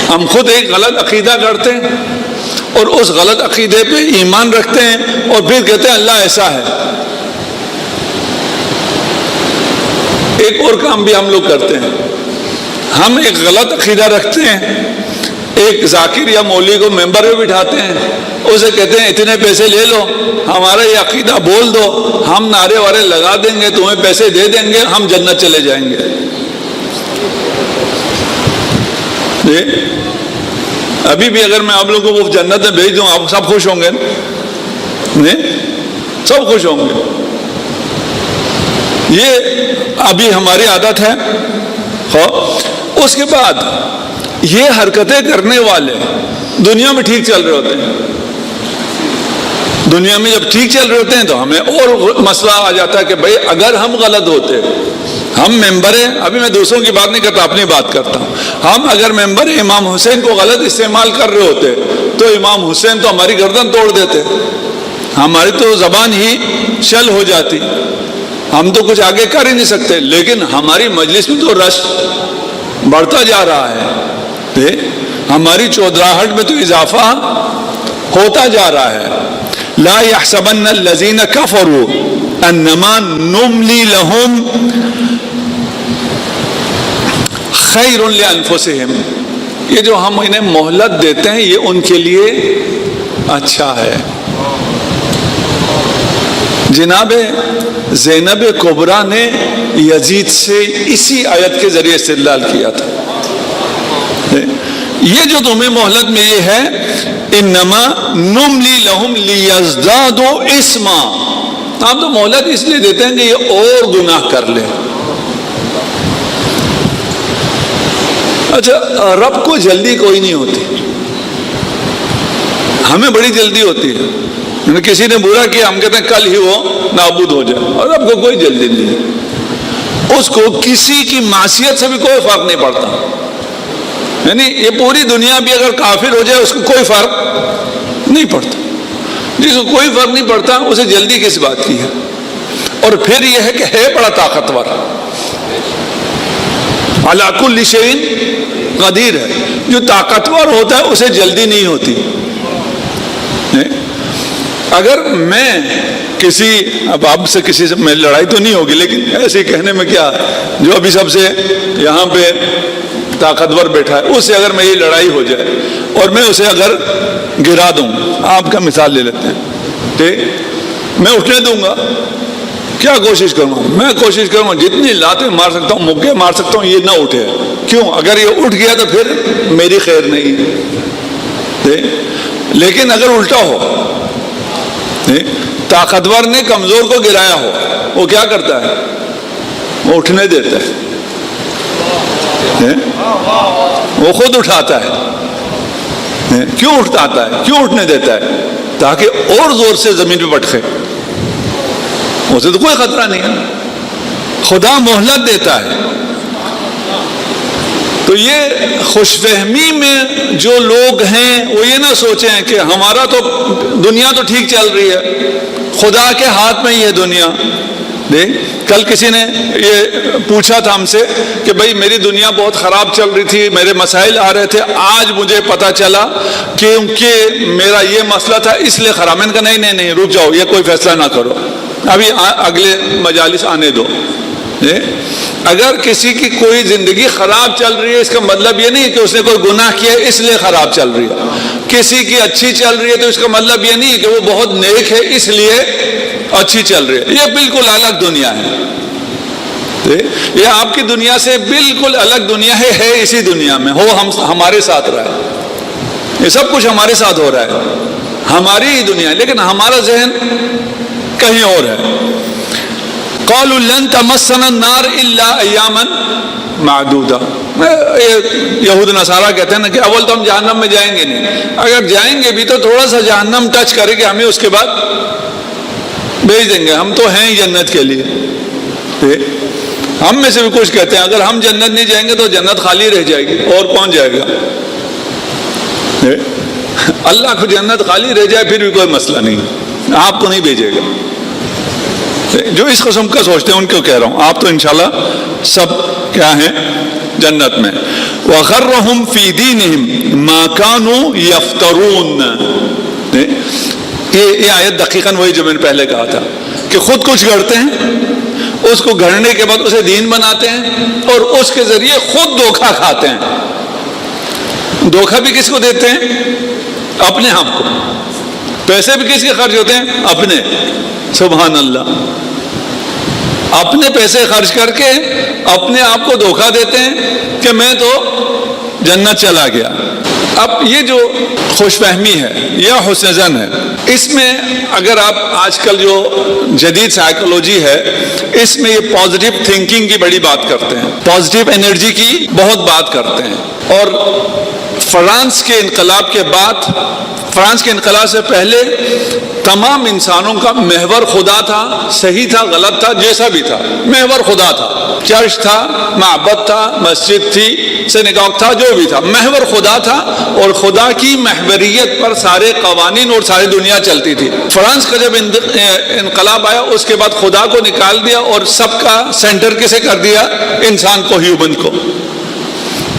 ہم خود ایک غلط عقیدہ کرتے ہیں اور اس غلط عقیدے پہ ایمان رکھتے ہیں اور پھر کہتے ہیں اللہ ایسا ہے۔ ایک اور کام بھی ہم لوگ کرتے ہیں، ہم ایک غلط عقیدہ رکھتے ہیں، ایک ذاکر یا مولوی کو ممبر پہ بٹھاتے ہیں، اسے کہتے ہیں اتنے پیسے لے لو، ہمارا یہ عقیدہ بول دو، ہم نعرے وارے لگا دیں گے، تمہیں پیسے دے دیں گے، ہم جنت چلے جائیں گے۔ ابھی بھی اگر میں آپ لوگوں کو جنت میں بھیج دوں، آپ سب خوش ہوں گے؟ سب خوش ہوں گے۔ یہ ابھی ہماری عادت ہے۔ اس کے بعد یہ حرکتیں کرنے والے دنیا میں ٹھیک چل رہے ہوتے ہیں، دنیا میں جب ٹھیک چل رہے ہوتے ہیں تو ہمیں اور مسئلہ آ جاتا ہے کہ بھئی اگر ہم غلط ہوتے، ہم ممبر ہیں، ابھی میں دوسروں کی بات نہیں کرتا، اپنی بات کرتا ہوں، ہم اگر ممبر امام حسین کو غلط استعمال کر رہے ہوتے تو امام حسین تو ہماری گردن توڑ دیتے، ہماری تو زبان ہی شل ہو جاتی، ہم تو کچھ آگے کر ہی نہیں سکتے، لیکن ہماری مجلس میں تو رش بڑھتا جا رہا ہے، ہماری چودراہٹ میں تو اضافہ ہوتا جا رہا ہے۔ لا يحسبن الذين كفروا انما نملي لهم خیر لانفسهم، یہ جو ہم انہیں مہلت دیتے ہیں یہ ان کے لیے اچھا ہے۔ جناب زینب کبریٰ نے یزید سے اسی آیت کے ذریعے استدلال کیا تھا، یہ جو تمہیں مہلت ملی ہے، انما نملی لہم لیزدادوا اسما، ہم تو مہلت اس لیے دیتے ہیں کہ یہ اور گناہ کر لیں۔ اچھا، رب کو جلدی کوئی نہیں ہوتی، ہمیں بڑی جلدی ہوتی ہے، کسی نے برا کیا ہم کہتے ہیں کل ہی وہ نابود ہو جائے، اور رب کو کوئی جلدی نہیں، اس کو کسی کی معصیت سے بھی کوئی فرق نہیں پڑتا، یعنی یہ پوری دنیا بھی اگر کافر ہو جائے اس کو کوئی فرق نہیں پڑتا، جس کو کوئی فرق نہیں پڑتا اسے جلدی کس بات کی ہے؟ اور پھر یہ ہے کہ ہے بڑا طاقتور، علی کل شیء قدیر ہے، جو طاقتور ہوتا ہے اسے جلدی نہیں ہوتی۔ اگر میں کسی، اب آپ سے کسی سے میری لڑائی تو نہیں ہوگی، لیکن ایسے کہنے میں کیا، جو ابھی سب سے یہاں پہ طاقتور بیٹھا ہے اس سے اگر میری لڑائی ہو جائے اور میں اسے اگر گرا دوں، آپ کا مثال لے لیتے ہیں، ٹھیک، میں اٹھنے دوں گا، کیا کوشش کروں گا؟ میں کوشش کروں گا جتنی لاتیں مار سکتا ہوں، مکے مار سکتا ہوں، یہ نہ اٹھے، کیوں؟ اگر یہ اٹھ گیا تو پھر میری خیر نہیں، ٹھیک، لیکن اگر الٹا ہو، طاقتور نے کمزور کو گرایا ہو، وہ کیا کرتا ہے؟ وہ اٹھنے دیتا ہے، وہ خود اٹھاتا ہے۔ کیوں اٹھاتا ہے؟ کیوں اٹھنے دیتا ہے؟ تاکہ اور زور سے زمین پہ پٹکے، اسے تو کوئی خطرہ نہیں ہے، خدا مہلت دیتا ہے۔ تو یہ خوش فہمی میں جو لوگ ہیں وہ یہ نہ سوچیں کہ ہمارا تو دنیا تو ٹھیک چل رہی ہے، خدا کے ہاتھ میں ہی ہے دنیا۔ کل کسی نے یہ پوچھا تھا ہم سے کہ بھئی میری دنیا بہت خراب چل رہی تھی، میرے مسائل آ رہے تھے، آج مجھے پتا چلا کیونکہ میرا یہ مسئلہ تھا اس لیے خراب۔ میں نے کہا نہیں رک جاؤ، یہ کوئی فیصلہ نہ کرو، ابھی اگلے مجالس آنے دو۔ اگر کسی کی کوئی زندگی خراب چل رہی ہے اس کا مطلب یہ نہیں کہ اس نے کوئی گناہ کیا اس لیے خراب چل رہی ہے، کسی کی اچھی چل رہی ہے تو اس کا مطلب یہ نہیں کہ وہ بہت نیک ہے اس لیے اچھی چل رہی ہے، یہ بالکل الگ دنیا ہے، یہ آپ کی دنیا سے بالکل الگ دنیا ہے اسی دنیا میں ہو، ہمارے ساتھ رہا ہے، یہ سب کچھ ہمارے ساتھ ہو رہا ہے، ہماری ہی دنیا ہے، لیکن ہمارا ذہن کہیں اور ہے۔ قالوا لن تمسنا النار الا ایاما معدودہ، یہود نصارہ کہتے ہیں نا کہ اول تو ہم جہنم میں جائیں گے نہیں، اگر جائیں گے بھی تو تھوڑا سا جہنم ٹچ کرے گا ہمیں، اس کے بعد بھیج دیں گے، ہم تو ہیں جنت کے لیے۔ ہم میں سے بھی کچھ کہتے ہیں اگر ہم جنت نہیں جائیں گے تو جنت خالی رہ جائے گی اور کون جائے گا؟ اللہ کو جنت خالی رہ جائے پھر بھی کوئی مسئلہ نہیں، آپ کو نہیں بھیجے گا۔ جو اس قسم کا سوچتے ہیں ان کو کہہ رہا ہوں، آپ تو انشاءاللہ سب کیا ہیں؟ جنت میں۔ وَغَرَّهُمْ فِي دِينِهِمْ مَا كَانُوا يَفْتَرُونَ، یہ آیت دقیقاً وہی جو میں نے پہلے کہا تھا کہ خود کچھ گڑھتے ہیں اس کو گھڑنے کے بعد اسے دین بناتے ہیں اور اس کے ذریعے خود دھوکہ کھاتے ہیں۔ دھوکہ بھی کس کو دیتے ہیں؟ اپنے آپ کو۔ پیسے بھی کس کے خرچ ہوتے ہیں؟ اپنے۔ سبحان اللہ، اپنے پیسے خرچ کر کے اپنے آپ کو دھوکہ دیتے ہیں کہ میں تو جنت چلا گیا۔ اب یہ جو خوش فہمی ہے یا حسن ظن ہے، اس میں اگر آپ آج کل جو جدید سائیکولوجی ہے اس میں یہ پازیٹیو تھنکنگ کی بڑی بات کرتے ہیں، پازیٹیو انرجی کی بہت بات کرتے ہیں۔ اور فرانس کے انقلاب کے بعد، فرانس کے انقلاب سے پہلے تمام انسانوں کا محور خدا تھا، صحیح تھا غلط تھا جیسا بھی تھا، محور خدا تھا۔ چرچ تھا، معبد تھا، مسجد تھی، سینگاگ تھا، جو بھی تھا، محور خدا تھا، اور خدا کی محوریت پر سارے قوانین اور ساری دنیا چلتی تھی۔ فرانس کا جب انقلاب آیا اس کے بعد خدا کو نکال دیا اور سب کا سینٹر کسے کر دیا؟ انسان کو، ہیومن کو۔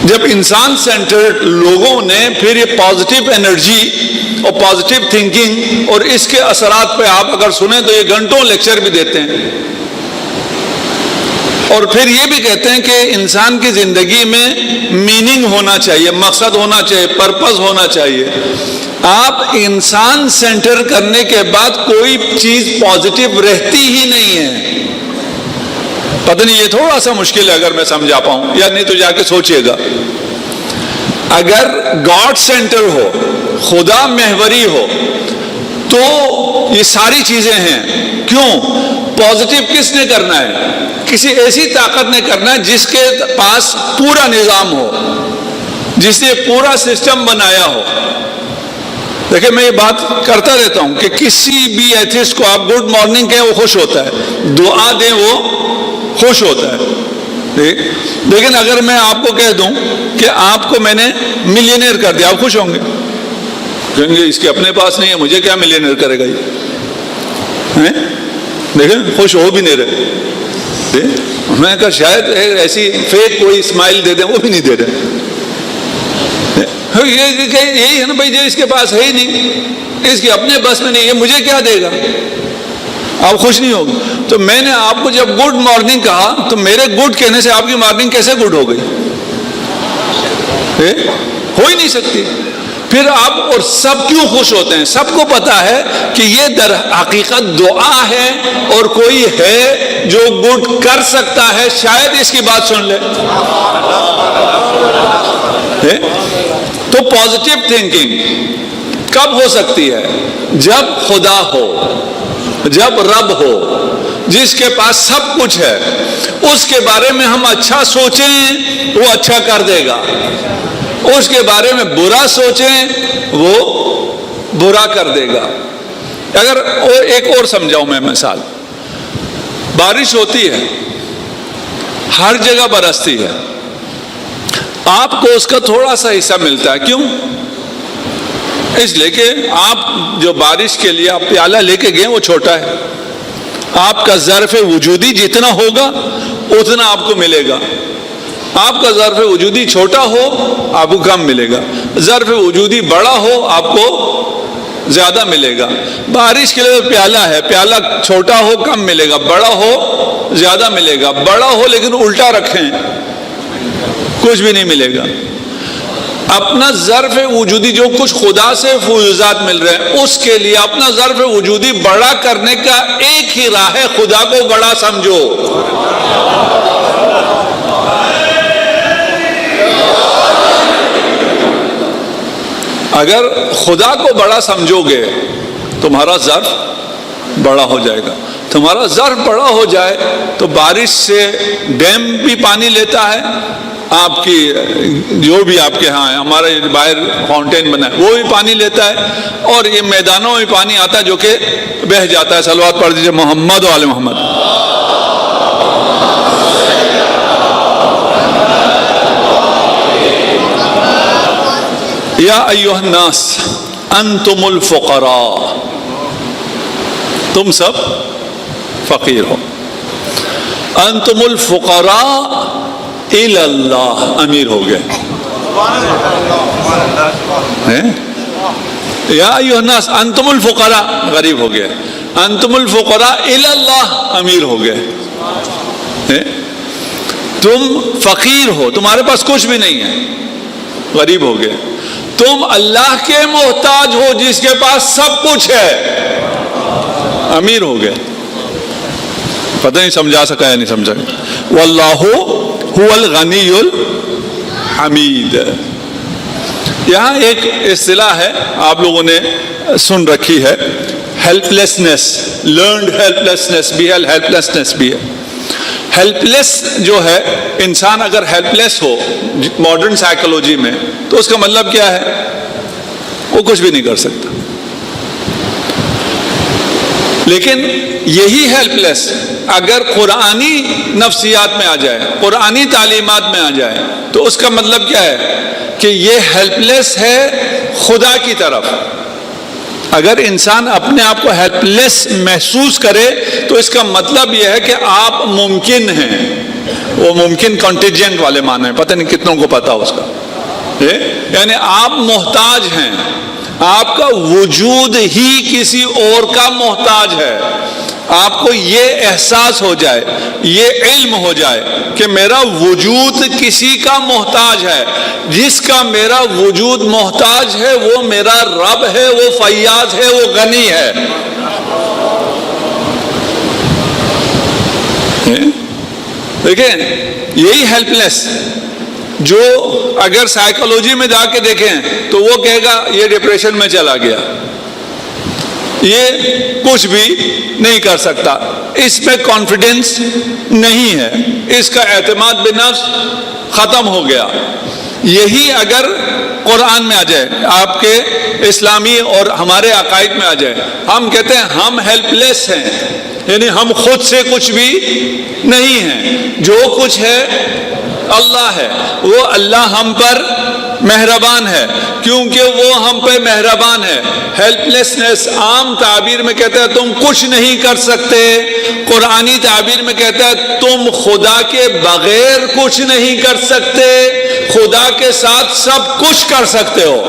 جب انسان سینٹرڈ لوگوں نے پھر یہ پازیٹیو انرجی اور پازیٹیو تھنکنگ اور اس کے اثرات پہ آپ اگر سنیں تو یہ گھنٹوں لیکچر بھی دیتے ہیں، اور پھر یہ بھی کہتے ہیں کہ انسان کی زندگی میں میننگ ہونا چاہیے، مقصد ہونا چاہیے، پرپز ہونا چاہیے۔ آپ انسان سینٹر کرنے کے بعد کوئی چیز پازیٹیو رہتی ہی نہیں ہے۔ پتہ نہیں یہ تھوڑا سا مشکل ہے اگر میں سمجھا پاؤں، یا نہیں تو جا کے سوچئے گا۔ اگر گاڈ سینٹر ہو، خدا محوری ہو، تو یہ ساری چیزیں ہیں۔ کیوں؟ پازیٹیو کس نے کرنا ہے؟ کسی ایسی طاقت نے کرنا ہے جس کے پاس پورا نظام ہو، جس نے پورا سسٹم بنایا ہو۔ دیکھیں میں یہ بات کرتا رہتا ہوں کہ کسی بھی ایتھسٹ کو آپ گڈ مارننگ کہیں وہ خوش ہوتا ہے، دعا دیں وہ خوش ہوتا ہے۔ لیکن اگر میں آپ کو کہہ دوں کہ آپ کو میں نے ملینئر کر دیا، آپ خوش ہوں گے؟ کہیں گے اس کے اپنے پاس نہیں ہے، مجھے کیا ملینئر کرے گا یہ؟ دیکھیں خوش ہو بھی نہیں رہے۔ میں نے کہا شاید ایسی فیک کوئی اسمائل دے دیں، وہ بھی نہیں دے رہے۔ یہی ہے نا بھائی، جو اس کے پاس ہے ہی نہیں، اس کے اپنے بس میں نہیں ہے، مجھے کیا دے گا؟ آپ خوش نہیں ہوگے۔ تو میں نے آپ کو جب گڈ مارننگ کہا تو میرے گڈ کہنے سے آپ کی مارننگ کیسے گڈ ہو گئی؟ ہو ہی نہیں سکتی۔ پھر آپ اور سب کیوں خوش ہوتے ہیں؟ سب کو پتا ہے کہ یہ در حقیقت دعا ہے، اور کوئی ہے جو گڈ کر سکتا ہے، شاید اس کی بات سن لے۔ تو پازیٹیو تھنکنگ کب ہو سکتی ہے؟ جب خدا ہو، جب رب ہو، جس کے پاس سب کچھ ہے، اس کے بارے میں ہم اچھا سوچیں وہ اچھا کر دے گا، اس کے بارے میں برا سوچیں وہ برا کر دے گا۔ اگر ایک اور سمجھاؤں میں مثال، بارش ہوتی ہے، ہر جگہ برستی ہے، آپ کو اس کا تھوڑا سا حصہ ملتا ہے۔ کیوں؟ اس لیے کہ آپ جو بارش کے لیے آپ پیالہ لے کے گئے وہ چھوٹا ہے، آپ کا ظرف وجودی جتنا ہوگا اتنا آپ کو ملے گا۔ آپ کا ظرف وجودی چھوٹا ہو آپ کو کم ملے گا، ظرف وجودی بڑا ہو آپ کو زیادہ ملے گا۔ بارش کے لیے پیالہ ہے، پیالہ چھوٹا ہو کم ملے گا، بڑا ہو زیادہ ملے گا۔ بڑا ہو لیکن الٹا رکھیں کچھ بھی نہیں ملے گا۔ اپنا ظرف وجودی جو کچھ خدا سے فیوزات مل رہے ہیں اس کے لیے اپنا ظرف وجودی بڑا کرنے کا ایک ہی راہ ہے، خدا کو بڑا سمجھو۔ اگر خدا کو بڑا سمجھو گے تمہارا ظرف بڑا ہو جائے گا۔ تمہارا ظرف بڑا ہو جائے تو بارش سے ڈیم بھی پانی لیتا ہے، آپ کی جو بھی آپ کے ہاں ہے، ہمارے باہر فاؤنٹین بنا ہے وہ بھی پانی لیتا ہے، اور یہ میدانوں میں پانی آتا ہے جو کہ بہہ جاتا ہے۔ صلوات پڑھ دیجئے محمد و آل محمد۔ یا ایھا الناس انتم الفقراء، تم سب فقیر ہو۔ انتم الفقراء الی اللہ، امیر ہو گئے۔ یا ایھا الناس انتم الفقراء، غریب ہو گئے۔ انتم الفقراء الی اللہ، امیر ہو گئے۔ تم فقیر ہو، تمہارے پاس کچھ بھی نہیں ہے، غریب ہو گئے. تم اللہ کے محتاج ہو جس کے پاس سب کچھ ہے، امیر ہو گئے. پتہ نہیں سمجھا سکا یا نہیں سمجھا. واللہ هو الغنی الحمید. یہاں ایک اصطلاح ہے آپ لوگوں نے سن رکھی ہے، help lessons. Learned help lessons بھی ہے، ہیلپ لیسنس بھی ہے. ہیلپ لیس جو ہے، انسان اگر ہیلپ لیس ہو ماڈرن سائیکولوجی میں تو اس کا مطلب کیا ہے؟ وہ کچھ بھی نہیں کر سکتا. لیکن یہی ہیلپ لیس اگر قرآنی نفسیات میں آ جائے، قرآنی تعلیمات میں آ جائے، تو اس کا مطلب کیا ہے کہ یہ ہیلپ لیس ہے خدا کی طرف. اگر انسان اپنے آپ کو ہیلپ لیس محسوس کرے تو اس کا مطلب یہ ہے کہ آپ ممکن ہیں. وہ ممکن کنٹینجنٹ والے معنی ہیں، پتہ نہیں کتنوں کو پتا اس کا. یعنی آپ محتاج ہیں، آپ کا وجود ہی کسی اور کا محتاج ہے. آپ کو یہ احساس ہو جائے، یہ علم ہو جائے کہ میرا وجود کسی کا محتاج ہے. جس کا میرا وجود محتاج ہے وہ میرا رب ہے، وہ فیاض ہے، وہ غنی ہے. دیکھیں یہی ہیلپ لیس جو اگر سائیکولوجی میں جا کے دیکھیں تو وہ کہے گا یہ ڈپریشن میں چلا گیا، یہ کچھ بھی نہیں کر سکتا، اس میں کانفیڈنس نہیں ہے، اس کا اعتماد بنفس ختم ہو گیا. یہی اگر قرآن میں آ جائے، آپ کے اسلامی اور ہمارے عقائد میں آ جائے، ہم کہتے ہیں ہم ہیلپ لیس ہیں، یعنی ہم خود سے کچھ بھی نہیں ہیں. جو کچھ ہے اللہ ہے. وہ اللہ ہم پر مہربان ہے کیونکہ وہ ہم پہ مہربان ہے. ہیلپ لیسنس عام تعبیر میں کہتا ہے تم کچھ نہیں کر سکتے، قرآنی تعبیر میں کہتا ہے تم خدا کے بغیر کچھ نہیں کر سکتے، خدا کے ساتھ سب کچھ کر سکتے ہو.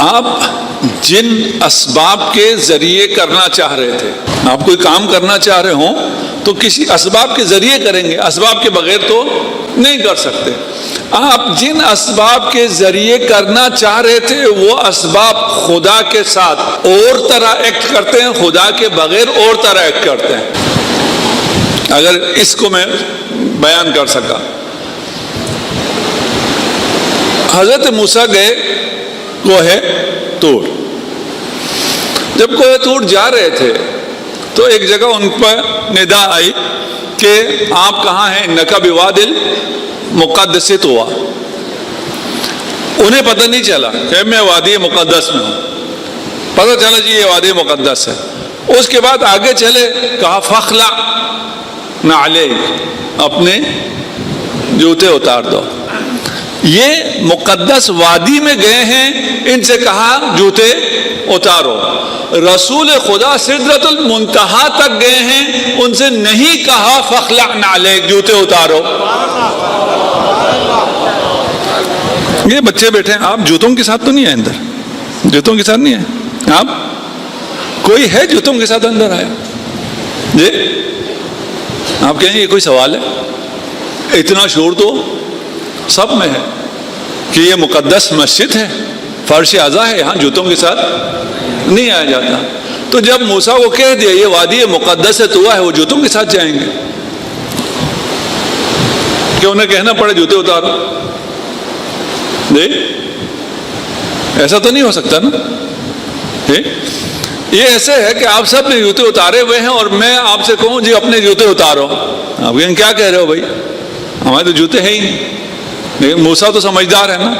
آپ جن اسباب کے ذریعے کرنا چاہ رہے تھے، آپ کوئی کام کرنا چاہ رہے ہوں تو کسی اسباب کے ذریعے کریں گے، اسباب کے بغیر تو نہیں کر سکتے. آپ جن اسباب کے ذریعے کرنا چاہ رہے تھے وہ اسباب خدا کے ساتھ اور طرح ایکٹ کرتے ہیں، خدا کے بغیر اور طرح ایکٹ کرتے ہیں. اگر اس کو میں بیان کر سکا، حضرت موسیٰ گئے کوہ طور. جب کوہ طور جا رہے تھے تو ایک جگہ ان پر ندا آئی کہ آپ کہاں ہیں؟ انکا بواد المقدس طویٰ. انہیں پتہ نہیں چلا کہ میں وادی مقدس میں ہوں، پتہ چلا جی یہ وادی مقدس ہے. اس کے بعد آگے چلے، کہا فخلع نعلیک، اپنے جوتے اتار دو. یہ مقدس وادی میں گئے ہیں، ان سے کہا جوتے اتارو. رسول خدا سدرۃ المنتہا تک گئے ہیں، ان سے نہیں کہا فخلع نعلیک، جوتے اتارو. یہ بچے بیٹھے ہیں، آپ جوتوں کے ساتھ تو نہیں ہیں اندر؟ جوتوں کے ساتھ نہیں ہیں آپ؟ کوئی ہے جوتوں کے ساتھ اندر آیا؟ جی آپ کہیں یہ کوئی سوال ہے؟ اتنا شور تو سب میں ہے کہ یہ مقدس مسجد ہے، فرش اعضا ہے، یہاں جوتوں کے ساتھ نہیں آیا جاتا. تو جب موسیٰ کو کہہ دیا یہ وادی مقدس طویٰ ہے، وہ جوتوں کے ساتھ جائیں گے کہ انہیں کہنا پڑے جوتے اتارو؟ ایسا تو نہیں ہو سکتا نا. یہ ایسے ہے کہ آپ سب نے جوتے اتارے ہوئے ہیں اور میں آپ سے کہوں جی اپنے جوتے اتارو، آپ کہیں کیا کہہ رہے ہو بھائی، ہمارے تو جوتے ہیں ہی نہیں. لیکن موسیٰ تو سمجھدار ہے نا.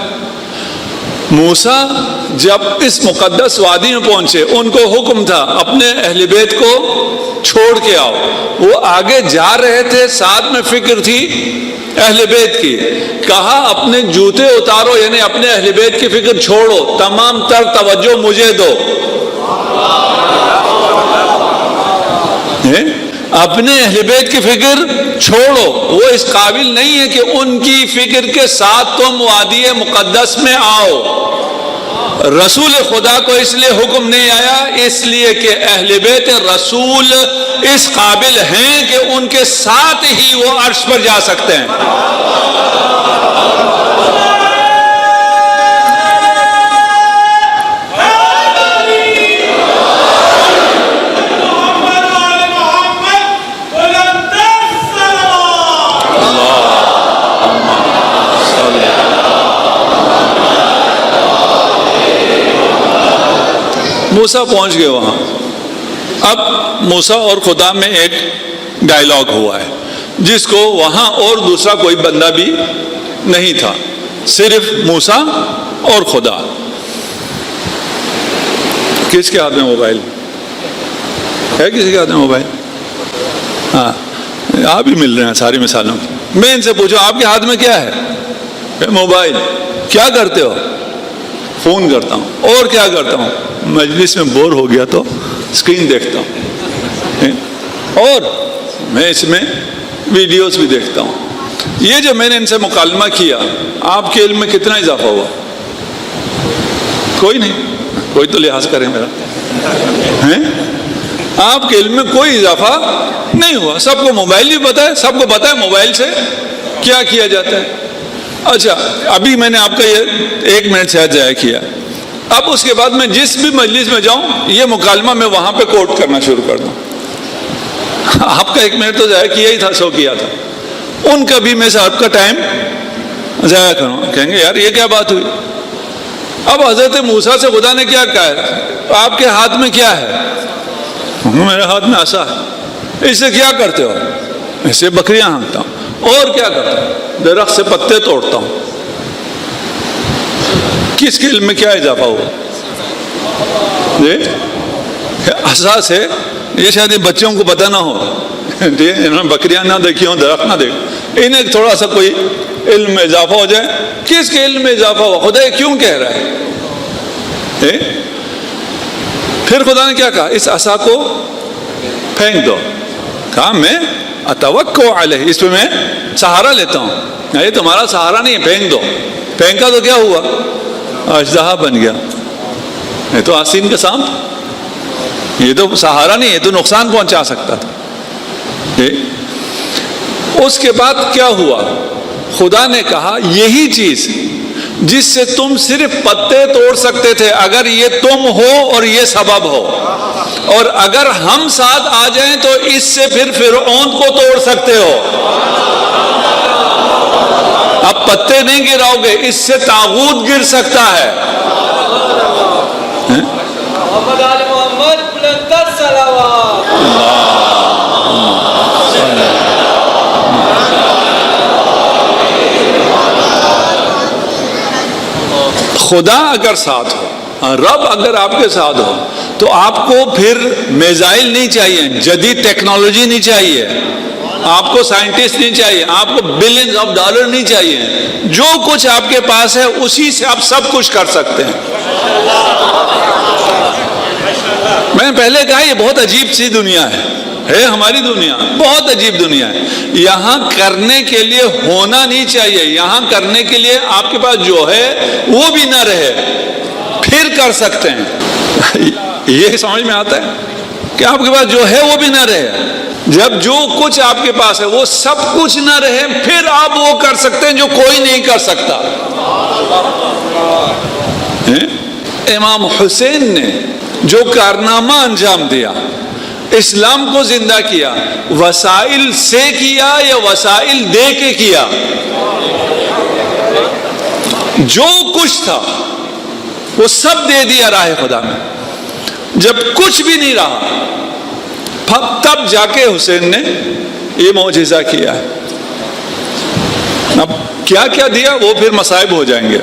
موسیٰ جب اس مقدس وادی میں پہنچے ان کو حکم تھا اپنے اہل بیت کو چھوڑ کے آؤ. وہ آگے جا رہے تھے, ساتھ میں فکر تھی اہل بیت کی. کہا اپنے جوتے اتارو, یعنی اپنے اہل بیت کی فکر چھوڑو, تمام تر توجہ مجھے دو. اپنے اہل بیت کی فکر چھوڑو, وہ اس قابل نہیں ہے کہ ان کی فکر کے ساتھ تم وادی مقدس میں آؤ. رسول خدا کو اس لیے حکم نہیں آیا, اس لیے کہ اہل بیت رسول اس قابل ہیں کہ ان کے ساتھ ہی وہ عرش پر جا سکتے ہیں. موسیٰ پہنچ گئے وہاں. اب موسیٰ اور خدا میں ایک ڈائلاگ ہوا ہے جس کو وہاں اور دوسرا کوئی بندہ بھی نہیں تھا, صرف موسیٰ اور خدا. کس کے ہاتھ میں موبائل ہے؟ کسی کے ہاتھ میں موبائل؟ ہاں, آپ ہی مل رہے ہیں ساری مثالوں کی. میں ان سے پوچھو آپ کے ہاتھ میں کیا ہے؟ موبائل. کیا کرتے ہو؟ فون کرتا ہوں. اور کیا کرتا ہوں؟ مجلس میں بور ہو گیا تو اسکرین دیکھتا ہوں, اور میں اس میں ویڈیوز بھی دیکھتا ہوں. یہ جو میں نے ان سے مکالمہ کیا, آپ کے علم میں کتنا اضافہ ہوا؟ کوئی نہیں. کوئی تو لحاظ کرے میرا. آپ کے علم میں کوئی اضافہ نہیں ہوا. سب کو موبائل بھی پتہ ہے, سب کو پتہ ہے موبائل سے کیا کیا جاتا ہے. اچھا, ابھی میں نے آپ کا یہ 1 منٹ شاید ضائع کیا. اب اس کے بعد میں جس بھی مجلس میں جاؤں یہ مکالمہ میں وہاں پہ کوٹ کرنا شروع کر دوں. آپ کا 1 منٹ تو ضائع کیا ہی تھا, سو کیا تھا. ان کا بھی میں سے آپ کا ٹائم ضائع کروں. کہیں گے یار یہ کیا بات ہوئی. اب حضرت موسیٰ سے خدا نے کیا کہا ہے, آپ کے ہاتھ میں کیا ہے؟ میرے ہاتھ میں عصا ہے. اس سے کیا کرتے ہو؟ اس سے بکریاں ہانکتا ہوں. اور کیا کرتا ہوں؟ درخت سے پتے توڑتا ہوں. کس کے علم میں کیا اضافہ ہوا؟ عصا سے. یہ شاید بچوں کو پتہ نہ ہو, انہوں نے بکریاں نہ دیکھی ہوں, درخت نہ دیکھ, انہیں تھوڑا سا کوئی علم میں اضافہ ہو جائے. کس کے علم میں اضافہ ہوا؟ خدا یہ کیوں کہہ رہا ہے؟ پھر خدا نے کیا کہا؟ اس عصا کو پھینک دو. کہا میں اتوکل علیہ, اس پہ میں سہارا لیتا ہوں. یہ تمہارا سہارا نہیں ہے, پھینک دو. پھینکا تو کیا ہوا؟ اژدہا بن گیا. یہ تو آسین کا سانپ, یہ تو سہارا نہیں, یہ تو نقصان پہنچا سکتا تھا. اس کے بعد کیا ہوا؟ خدا نے کہا یہی چیز جس سے تم صرف پتے توڑ سکتے تھے, اگر یہ تم ہو اور یہ سبب ہو, اور اگر ہم ساتھ آ جائیں تو اس سے پھر فرعون کو توڑ سکتے ہو. اب پتے نہیں گراؤ گے, اس سے طاغوت گر سکتا ہے. خدا اگر ساتھ ہو, رب اگر آپ کے ساتھ ہو, تو آپ کو پھر میزائل نہیں چاہیے, جدید ٹیکنالوجی نہیں چاہیے, آپ کو سائنٹسٹ نہیں چاہیے, آپ کو بلینز آف ڈالر نہیں چاہیے. جو کچھ آپ کے پاس ہے اسی سے آپ سب کچھ کر سکتے ہیں. میں نے پہلے کہا یہ بہت عجیب سی دنیا ہے ہماری دنیا, بہت عجیب دنیا ہے. یہاں کرنے کے لیے ہونا نہیں چاہیے, یہاں کرنے کے لیے آپ کے پاس جو ہے وہ بھی نہ رہے, پھر کر سکتے ہیں. یہ سمجھ میں آتا ہے کہ آپ کے پاس جو ہے وہ بھی نہ رہے. جب جو کچھ آپ کے پاس ہے وہ سب کچھ نہ رہے, پھر آپ وہ کر سکتے ہیں جو کوئی نہیں کر سکتا. امام حسین نے جو کارنامہ انجام دیا, اسلام کو زندہ کیا, وسائل سے کیا یا وسائل دے کے کیا؟ جو کچھ تھا وہ سب دے دیا راہ خدا میں. جب کچھ بھی نہیں رہا تب جا کے حسین نے یہ معجزہ کیا ہے. اب کیا کیا دیا وہ پھر مصائب ہو جائیں گے.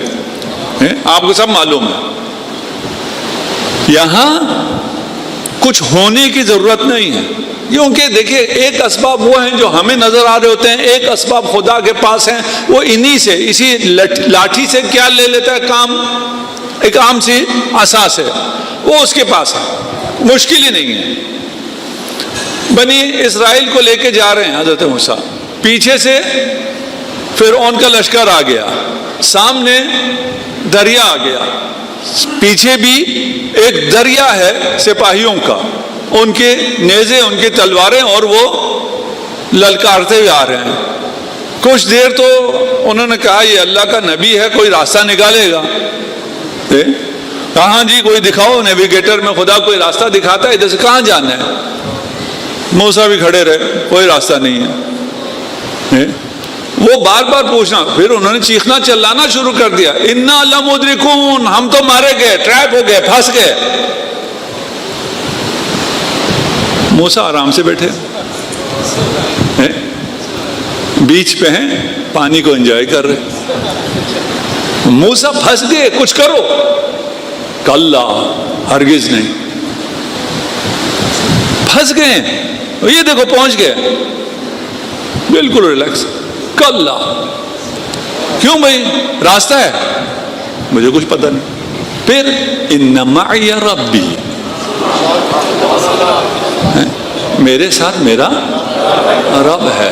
آپ کو سب معلوم ہے. یہاں کچھ ہونے کی ضرورت نہیں ہے، کیونکہ دیکھیے ایک اسباب وہ ہیں جو ہمیں نظر آ رہے ہوتے ہیں، ایک اسباب خدا کے پاس ہیں، وہ انہی سے، اسی لاٹھی سے کیا لے لیتا ہے کام، ایک عام سی عصا سے، وہ اس کے پاس ہے، مشکل ہی نہیں ہے. بنی اسرائیل کو لے کے جا رہے ہیں حضرت موسیٰ، پیچھے سے فرعون کا لشکر آ گیا، سامنے دریا آ گیا، پیچھے بھی ایک دریا ہے سپاہیوں کا، ان کے نیزے، ان کی تلواریں، اور وہ للکارتے ہوئے آ رہے ہیں. کچھ دیر تو انہوں نے کہا یہ اللہ کا نبی ہے، کوئی راستہ نکالے گا. کہاں جی کوئی دکھاؤ، نیویگیٹر میں خدا کوئی راستہ دکھاتا ہے، ادھر سے کہاں جانا ہے. موسیٰ بھی کھڑے رہے، کوئی راستہ نہیں ہے. وہ بار بار پوچھنا، پھر انہوں نے چیخنا چلانا شروع کر دیا، انا لمدرکون، ہم تو مارے گئے، ٹریپ ہو گئے، پھنس گئے. موسیٰ آرام سے بیٹھے بیچ پہ ہیں، پانی کو انجوائے کر رہے. موسیٰ پھنس گئے، کچھ کرو. کلا، ہرگز نہیں. پھنس گئے، یہ دیکھو پہنچ گئے، بالکل ریلیکس. کلا، کیوں بھائی، راستہ ہے، مجھے کچھ پتہ نہیں. پھر ان معی ربی، میرے ساتھ میرا رب ہے.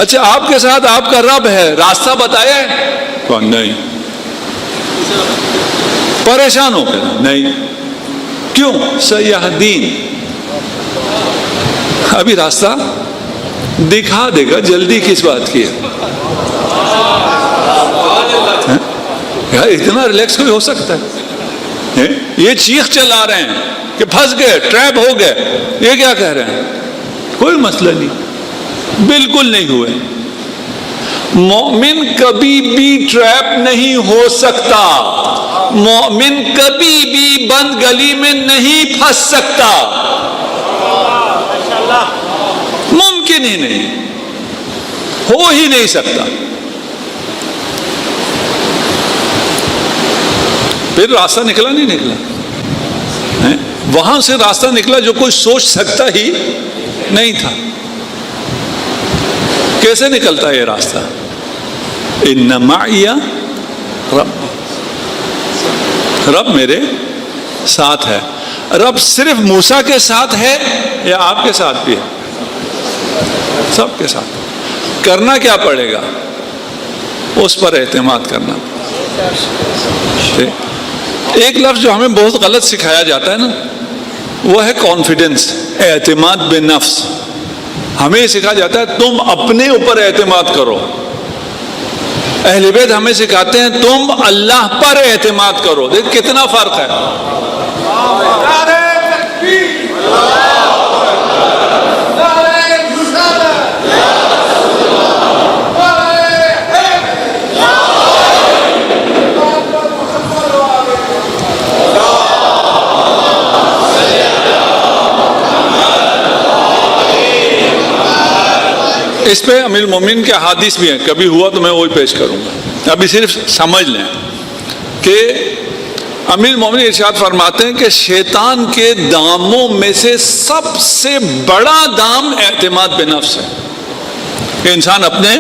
اچھا آپ کے ساتھ آپ کا رب ہے، راستہ بتایا ہے؟ نہیں. پریشان ہو کر؟ نہیں. کیوں؟ سیہدین، ابھی راستہ دکھا دے گا، جلدی کس بات کی ہے یار، اتنا ریلیکس کوئی ہو سکتا ہے؟ یہ چیخ چلا رہے ہیں کہ پھنس گئے، ٹریپ ہو گئے، یہ کیا کہہ رہے ہیں؟ کوئی مسئلہ نہیں، بالکل نہیں ہوئے. مومن کبھی بھی ٹریپ نہیں ہو سکتا، مومن کبھی بھی بند گلی میں نہیں پھنس سکتا، ممکن ہی نہیں، ہو ہی نہیں سکتا. پھر راستہ نکلا نہیں نکلا، وہاں سے راستہ نکلا جو کوئی سوچ سکتا ہی نہیں تھا. کیسے نکلتا ہے یہ راستہ؟ ان معی رب، رب میرے ساتھ ہے. رب صرف موسیٰ کے ساتھ ہے یا آپ کے ساتھ بھی ہے؟ سب کے ساتھ. کرنا کیا پڑے گا؟ اس پر اعتماد کرنا. ایک لفظ جو ہمیں بہت غلط سکھایا جاتا ہے نا، وہ ہے کانفیڈنس، اعتماد بنفس. ہمیں یہ سکھا جاتا ہے تم اپنے اوپر اعتماد کرو. اہل بیت ہمیں سکھاتے ہیں تم اللہ پر اعتماد کرو. دیکھ کتنا فرق ہے. اس پہ امیر المومنین کے احادیث بھی ہیں، کبھی ہوا تو میں وہی پیش کروں گا. ابھی صرف سمجھ لیں کہ امیر المومنین ارشاد فرماتے ہیں کہ شیطان کے داموں میں سے سب سے بڑا دام اعتماد بے نفس ہے، کہ انسان اپنے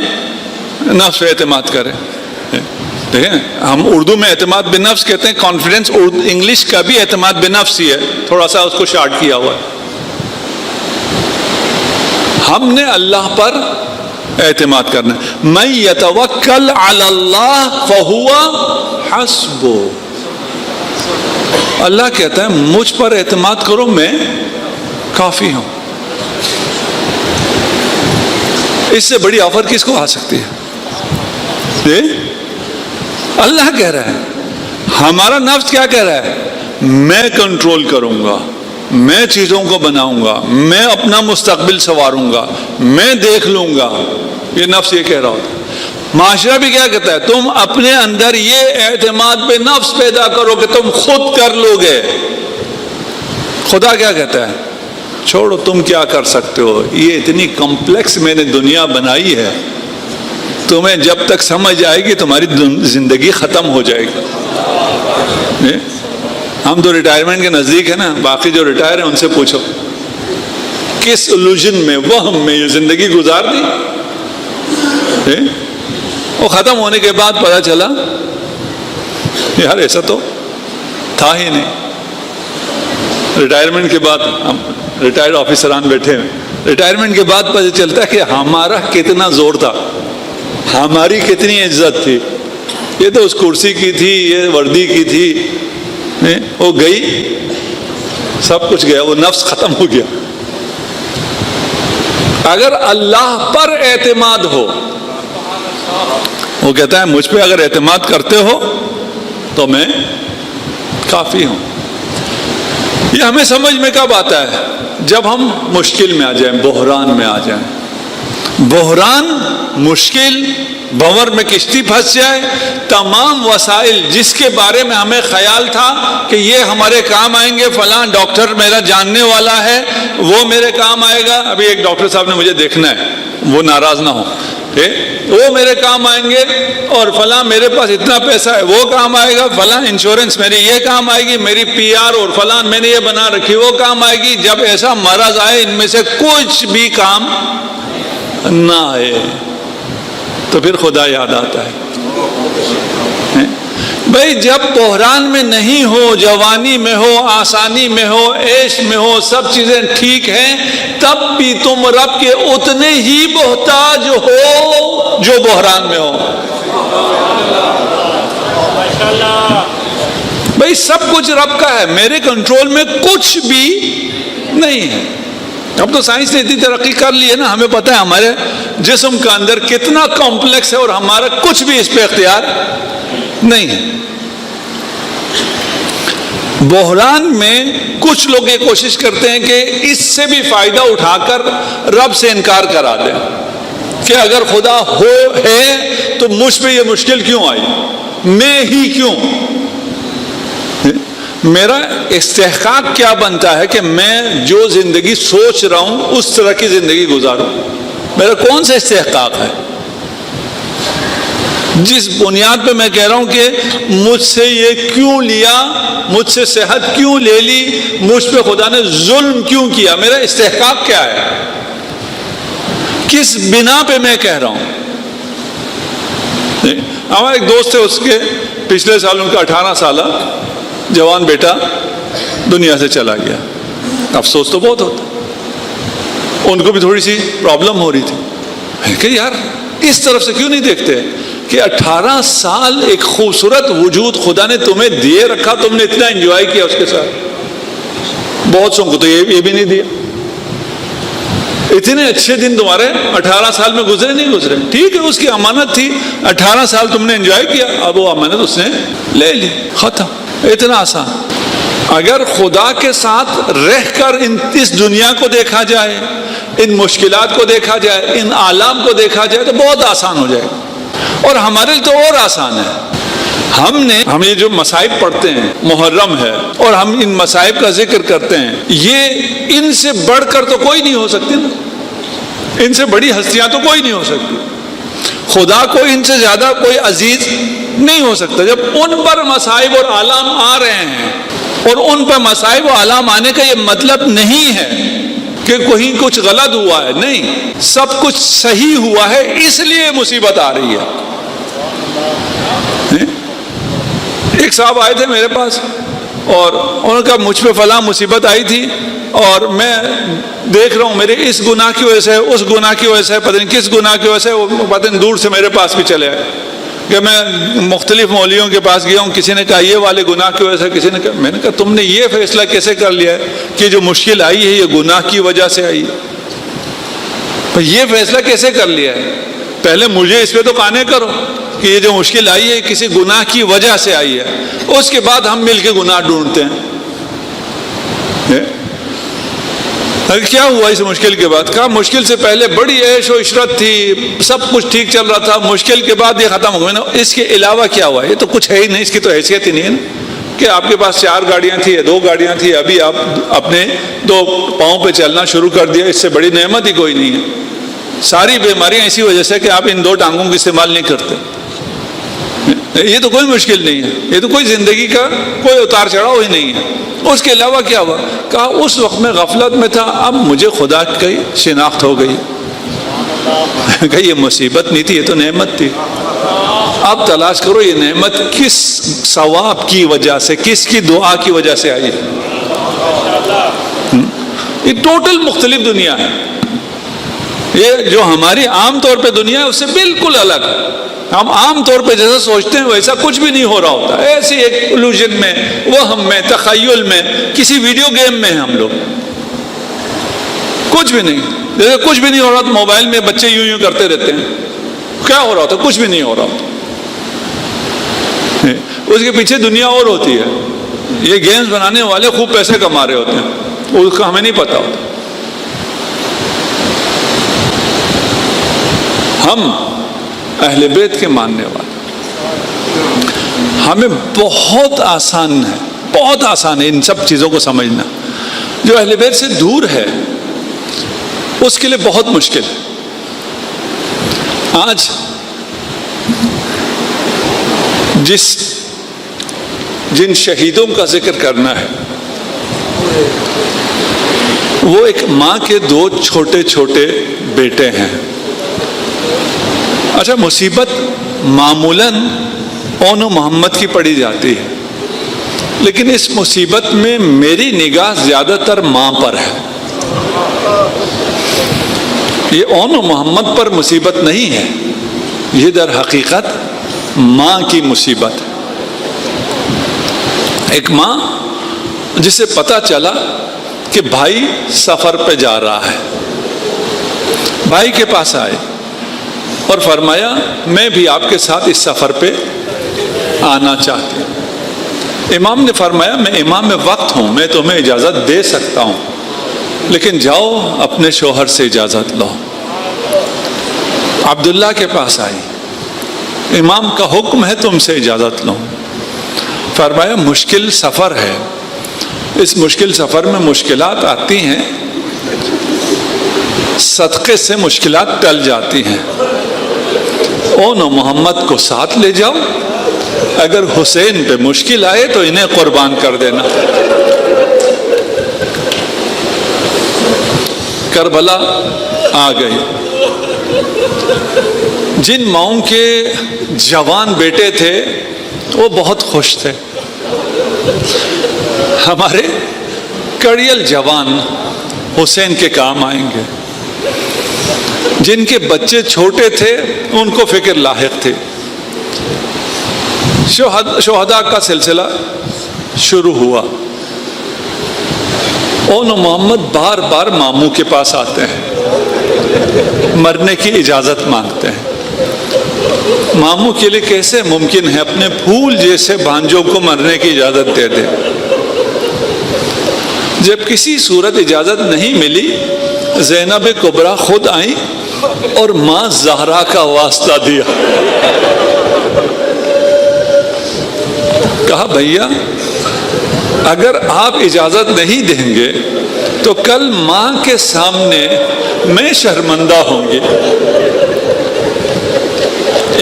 نفس پہ اعتماد کرے. دیکھیں ہم اردو میں اعتماد بے نفس کہتے ہیں، کانفیڈنس انگلش کا بھی اعتماد بے نفس ہی ہے، تھوڑا سا اس کو شارٹ کیا ہوا ہے. ہم نے اللہ پر اعتماد کرنا ہے. من یتوکل علی اللہ فہو حسبہ. اللہ کہتا ہے مجھ پر اعتماد کرو، میں کافی ہوں. اس سے بڑی آفر کس کو آ سکتی ہے؟ اللہ کہہ رہا ہے. ہمارا نفس کیا کہہ رہا ہے؟ میں کنٹرول کروں گا، میں چیزوں کو بناؤں گا، میں اپنا مستقبل سنواروں گا، میں دیکھ لوں گا. یہ نفس یہ کہہ رہا ہوتا ہے. معاشرہ بھی کیا کہتا ہے؟ تم اپنے اندر یہ اعتماد پہ نفس پیدا کرو کہ تم خود کر لو گے. خدا کیا کہتا ہے؟ چھوڑو، تم کیا کر سکتے ہو، یہ اتنی کمپلیکس میں نے دنیا بنائی ہے، تمہیں جب تک سمجھ آئے گی تمہاری زندگی ختم ہو جائے گی. ہم تو ریٹائرمنٹ کے نزدیک ہیں نا, باقی جو ریٹائر ہیں ان سے پوچھو کس الوژن میں, وہم میں یہ زندگی گزار دی. وہ ختم ہونے کے بعد پتا چلا یار ایسا تو تھا ہی نہیں. ریٹائرمنٹ کے بعد ہم ریٹائرڈ آفیسران بیٹھے ہیں, ریٹائرمنٹ کے بعد پتہ چلتا ہے کہ ہمارا کتنا زور تھا, ہماری کتنی عزت تھی. یہ تو اس کرسی کی تھی, یہ وردی کی تھی, وہ گئی, سب کچھ گیا, وہ نفس ختم ہو گیا. اگر اللہ پر اعتماد ہو, وہ کہتا ہے مجھ پہ اگر اعتماد کرتے ہو تو میں کافی ہوں. یہ ہمیں سمجھ میں کب آتا ہے؟ جب ہم مشکل میں آ جائیں, بحران میں آ جائیں. بحران, مشکل, بھنور میں کشتی پھنس جائے, تمام وسائل جس کے بارے میں ہمیں خیال تھا کہ یہ ہمارے کام آئیں گے, فلاں ڈاکٹر میرا جاننے والا ہے وہ میرے کام آئے گا, ابھی ایک ڈاکٹر صاحب نے مجھے دیکھنا ہے, وہ ناراض نہ ہو, وہ میرے کام آئیں گے, اور فلاں میرے پاس اتنا پیسہ ہے وہ کام آئے گا, فلاں انشورنس میری یہ کام آئے گی, میری پی آر اور فلاں میں نے یہ بنا رکھی وہ کام آئے گی. جب ایسا مرض آئے ان میں سے کچھ بھی کام نہ آئے تو پھر خدا یاد آتا ہے. بھائی جب بحران میں نہیں ہو, جوانی میں ہو, آسانی میں ہو, عیش میں ہو, سب چیزیں ٹھیک ہیں, تب بھی تم رب کے اتنے ہی محتاج ہو جو بحران میں ہو. بھائی سب کچھ رب کا ہے, میرے کنٹرول میں کچھ بھی نہیں ہے. اب تو سائنس نے اتنی ترقی کر لی ہے نا, ہمیں پتہ ہے ہمارے جسم کا اندر کتنا کمپلیکس ہے اور ہمارا کچھ بھی اس پہ اختیار نہیں ہے. بحران میں کچھ لوگ یہ کوشش کرتے ہیں کہ اس سے بھی فائدہ اٹھا کر رب سے انکار کرا دیں کہ اگر خدا ہے تو مجھ پہ یہ مشکل کیوں آئی, میں ہی کیوں, میرا استحقاق کیا بنتا ہے کہ میں جو زندگی سوچ رہا ہوں اس طرح کی زندگی گزاروں. میرا کون سا استحقاق ہے جس بنیاد پہ میں کہہ رہا ہوں کہ مجھ سے یہ کیوں لیا, مجھ سے صحت کیوں لے لی, مجھ پہ خدا نے ظلم کیوں کیا, میرا استحقاق کیا ہے, کس بنا پہ میں کہہ رہا ہوں. ہمارا ایک دوست ہے, اس کے پچھلے سال ان کا 18 سالہ جوان بیٹا دنیا سے چلا گیا. افسوس تو بہت ہوتا, ان کو بھی تھوڑی سی پرابلم ہو رہی تھی کہ یار اس طرف سے کیوں نہیں دیکھتے کہ 18 سال ایک خوبصورت وجود خدا نے تمہیں دیے رکھا, تم نے اتنا انجوائے کیا اس کے ساتھ. بہت سو کو تو یہ بھی نہیں دیا. اتنے اچھے دن تمہارے 18 سال میں گزرے نہیں گزرے, ٹھیک ہے اس کی امانت تھی, 18 سال تم نے انجوائے کیا, اب وہ امانت اس نے لے لی, ختم. اتنا آسان. اگر خدا کے ساتھ رہ کر اس دنیا کو دیکھا جائے, ان مشکلات کو دیکھا جائے, ان آلام کو دیکھا جائے تو بہت آسان ہو جائے, اور ہمارے لیے تو اور آسان ہے. ہم یہ جو مصائب پڑھتے ہیں, محرم ہے, اور ہم ان مصائب کا ذکر کرتے ہیں, یہ ان سے بڑھ کر تو کوئی نہیں ہو سکتی نا, ان سے بڑی ہستیاں تو کوئی نہیں ہو سکتی. خدا کو ان سے زیادہ کوئی عزیز نہیں ہو سکتا. جب ان پر مصائب اور آلام آ رہے ہیں, اور ان پر مصائب و آلام آنے کا یہ مطلب نہیں ہے کہ کوئی کچھ غلط ہوا ہے, نہیں, سب کچھ صحیح ہوا ہے, اس لیے مصیبت آ رہی ہے. ایک صاحب آئے تھے میرے پاس اور انہوں نے کہا مجھ پہ فلاں مصیبت آئی تھی اور میں دیکھ رہا ہوں میرے اس گناہ کی وجہ سے, اس گناہ کی وجہ سے, پتہ نہیں کس گناہ کی وجہ سے, وہ پتہ نہیں دور سے میرے پاس بھی چلے آئے کہ میں مختلف مولویوں کے پاس گیا ہوں, کسی نے کہا یہ والے گناہ کی وجہ سے, کسی نے کہا, میں نے کہا تم نے یہ فیصلہ کیسے کر لیا ہے کہ جو مشکل آئی ہے یہ گناہ کی وجہ سے آئی ہے؟ یہ فیصلہ کیسے کر لیا ہے؟ پہلے مجھے اس پہ تو قانع کرو کہ یہ جو مشکل آئی ہے کسی گناہ کی وجہ سے آئی ہے, اس کے بعد ہم مل کے گناہ ڈھونڈتے ہیں. کیا ہوا اس مشکل کے بعد؟ کہا مشکل سے پہلے بڑی عیش و عشرت تھی, سب کچھ ٹھیک چل رہا تھا, مشکل کے بعد یہ ختم ہو گیا. اس کے علاوہ کیا ہوا؟ یہ تو کچھ ہے ہی نہیں, اس کی تو حیثیت ہی نہیں ہے نا کہ آپ کے پاس 4 گاڑیاں تھیں یا 2 گاڑیاں تھیں, ابھی آپ اپنے 2 پاؤں پہ چلنا شروع کر دیا, اس سے بڑی نعمت ہی کوئی نہیں ہے. ساری بیماریاں اسی وجہ سے کہ آپ ان 2 ٹانگوں کا استعمال نہیں کرتے. یہ تو کوئی مشکل نہیں ہے, یہ تو کوئی زندگی کا کوئی اتار چڑھاؤ ہی نہیں ہے. اس کے علاوہ کیا ہوا؟ کہا اس وقت میں غفلت میں تھا, اب مجھے خدا کی شناخت ہو گئی. کہ یہ مصیبت نہیں تھی, یہ تو نعمت تھی. اب تلاش کرو یہ نعمت کس ثواب کی وجہ سے, کس کی دعا کی وجہ سے آئی ہے. یہ ٹوٹل مختلف دنیا ہے. یہ جو ہماری عام طور پہ دنیا ہے اس سے بالکل الگ. ہم عام طور پہ جیسا سوچتے ہیں ویسا کچھ بھی نہیں ہو رہا ہوتا. ایسی ایک الوژن میں, وہم میں, تخیل میں, کسی ویڈیو گیم میں ہم لوگ. کچھ بھی نہیں. جیسے کچھ بھی نہیں ہو رہا تو موبائل میں بچے یوں یوں کرتے رہتے ہیں. کیا ہو رہا ہوتا؟ کچھ بھی نہیں ہو رہا ہوتا. اس کے پیچھے دنیا اور ہوتی ہے. یہ گیمز بنانے والے خوب پیسے کما رہے ہوتے ہیں, اس کا ہمیں نہیں پتا ہوتا. ہم اہل بیت کے ماننے والے, ہمیں بہت آسان ہے, بہت آسان ہے ان سب چیزوں کو سمجھنا. جو اہل بیت سے دور ہے اس کے لیے بہت مشکل ہے. آج جن شہیدوں کا ذکر کرنا ہے وہ ایک ماں کے 2 چھوٹے چھوٹے بیٹے ہیں. اچھا, مصیبت معمولاً اون و محمد کی پڑی جاتی ہے, لیکن اس مصیبت میں میری نگاہ زیادہ تر ماں پر ہے. یہ اون و محمد پر مصیبت نہیں ہے, یہ در حقیقت ماں کی مصیبت ہے. ایک ماں جسے پتا چلا کہ بھائی سفر پہ جا رہا ہے, بھائی کے پاس آئے اور فرمایا میں بھی آپ کے ساتھ اس سفر پہ آنا چاہتی ہوں. امام نے فرمایا میں امام وقت ہوں, میں تمہیں اجازت دے سکتا ہوں, لیکن جاؤ اپنے شوہر سے اجازت لو. عبداللہ کے پاس آئی, امام کا حکم ہے تم سے اجازت لو. فرمایا مشکل سفر ہے, اس مشکل سفر میں مشکلات آتی ہیں, صدقے سے مشکلات ٹل جاتی ہیں. اون و محمد کو ساتھ لے جاؤ, اگر حسین پہ مشکل آئے تو انہیں قربان کر دینا. کربلا آ گئی. جن ماؤں کے جوان بیٹے تھے وہ بہت خوش تھے. ہمارے کڑیل جوان حسین کے کام آئیں گے. جن کے بچے چھوٹے تھے ان کو فکر لاحق تھی. شہداء کا سلسلہ شروع ہوا. اون و محمد بار بار ماموں کے پاس آتے ہیں, مرنے کی اجازت مانگتے ہیں. ماموں کے لیے کیسے ممکن ہے اپنے پھول جیسے بھانجوں کو مرنے کی اجازت دے دے. جب کسی صورت اجازت نہیں ملی, زینب کبریٰ خود آئیں اور ماں زہرا کا واسطہ دیا. کہا بھیا اگر آپ اجازت نہیں دیں گے تو کل ماں کے سامنے میں شرمندہ ہوں گی.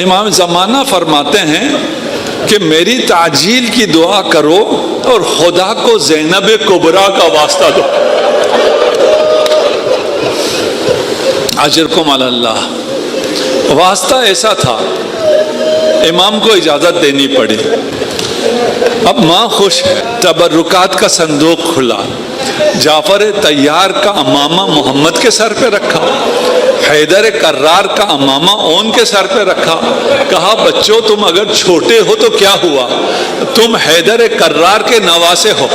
امام زمانہ فرماتے ہیں کہ میری تعجیل کی دعا کرو اور خدا کو زینب کبریٰ کا واسطہ دو. اجرکم علی اللہ. واسطہ ایسا تھا امام کو اجازت دینی پڑی. اب ماں خوش ہے, تبرکات کا صندوق کھلا, جعفر طیار کا امامہ محمد کے سر پہ رکھا, حیدر کرار کا امامہ اون کے سر پہ رکھا. کہا بچوں تم اگر چھوٹے ہو تو کیا ہوا, تم حیدر کرار کے نواسے ہو,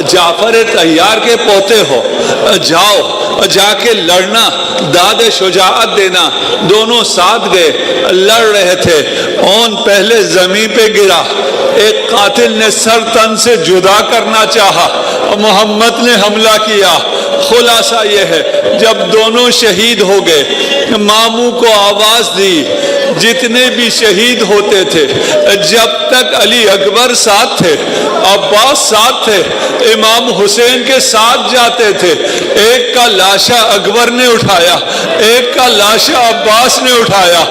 جعفر طیار کے پوتے ہو, جاؤ جا کے لڑنا, داد شجاعت دینا. دونوں ساتھ گئے, لڑ رہے تھے. اون پہلے زمین پہ گرا, ایک قاتل نے سر تن سے جدا کرنا چاہا, محمد نے حملہ کیا. خلاصہ یہ ہے جب دونوں شہید ہو گئے, ماموں کو آواز دی, جتنے بھی شہید ہوتے تھے جب تک علی اکبر ساتھ تھے عباس ساتھ تھے، امام حسین کے ساتھ جاتے تھے، ایک کا لاشا اکبر نے اٹھایا، ایک کا لاشا عباس نے اٹھایا،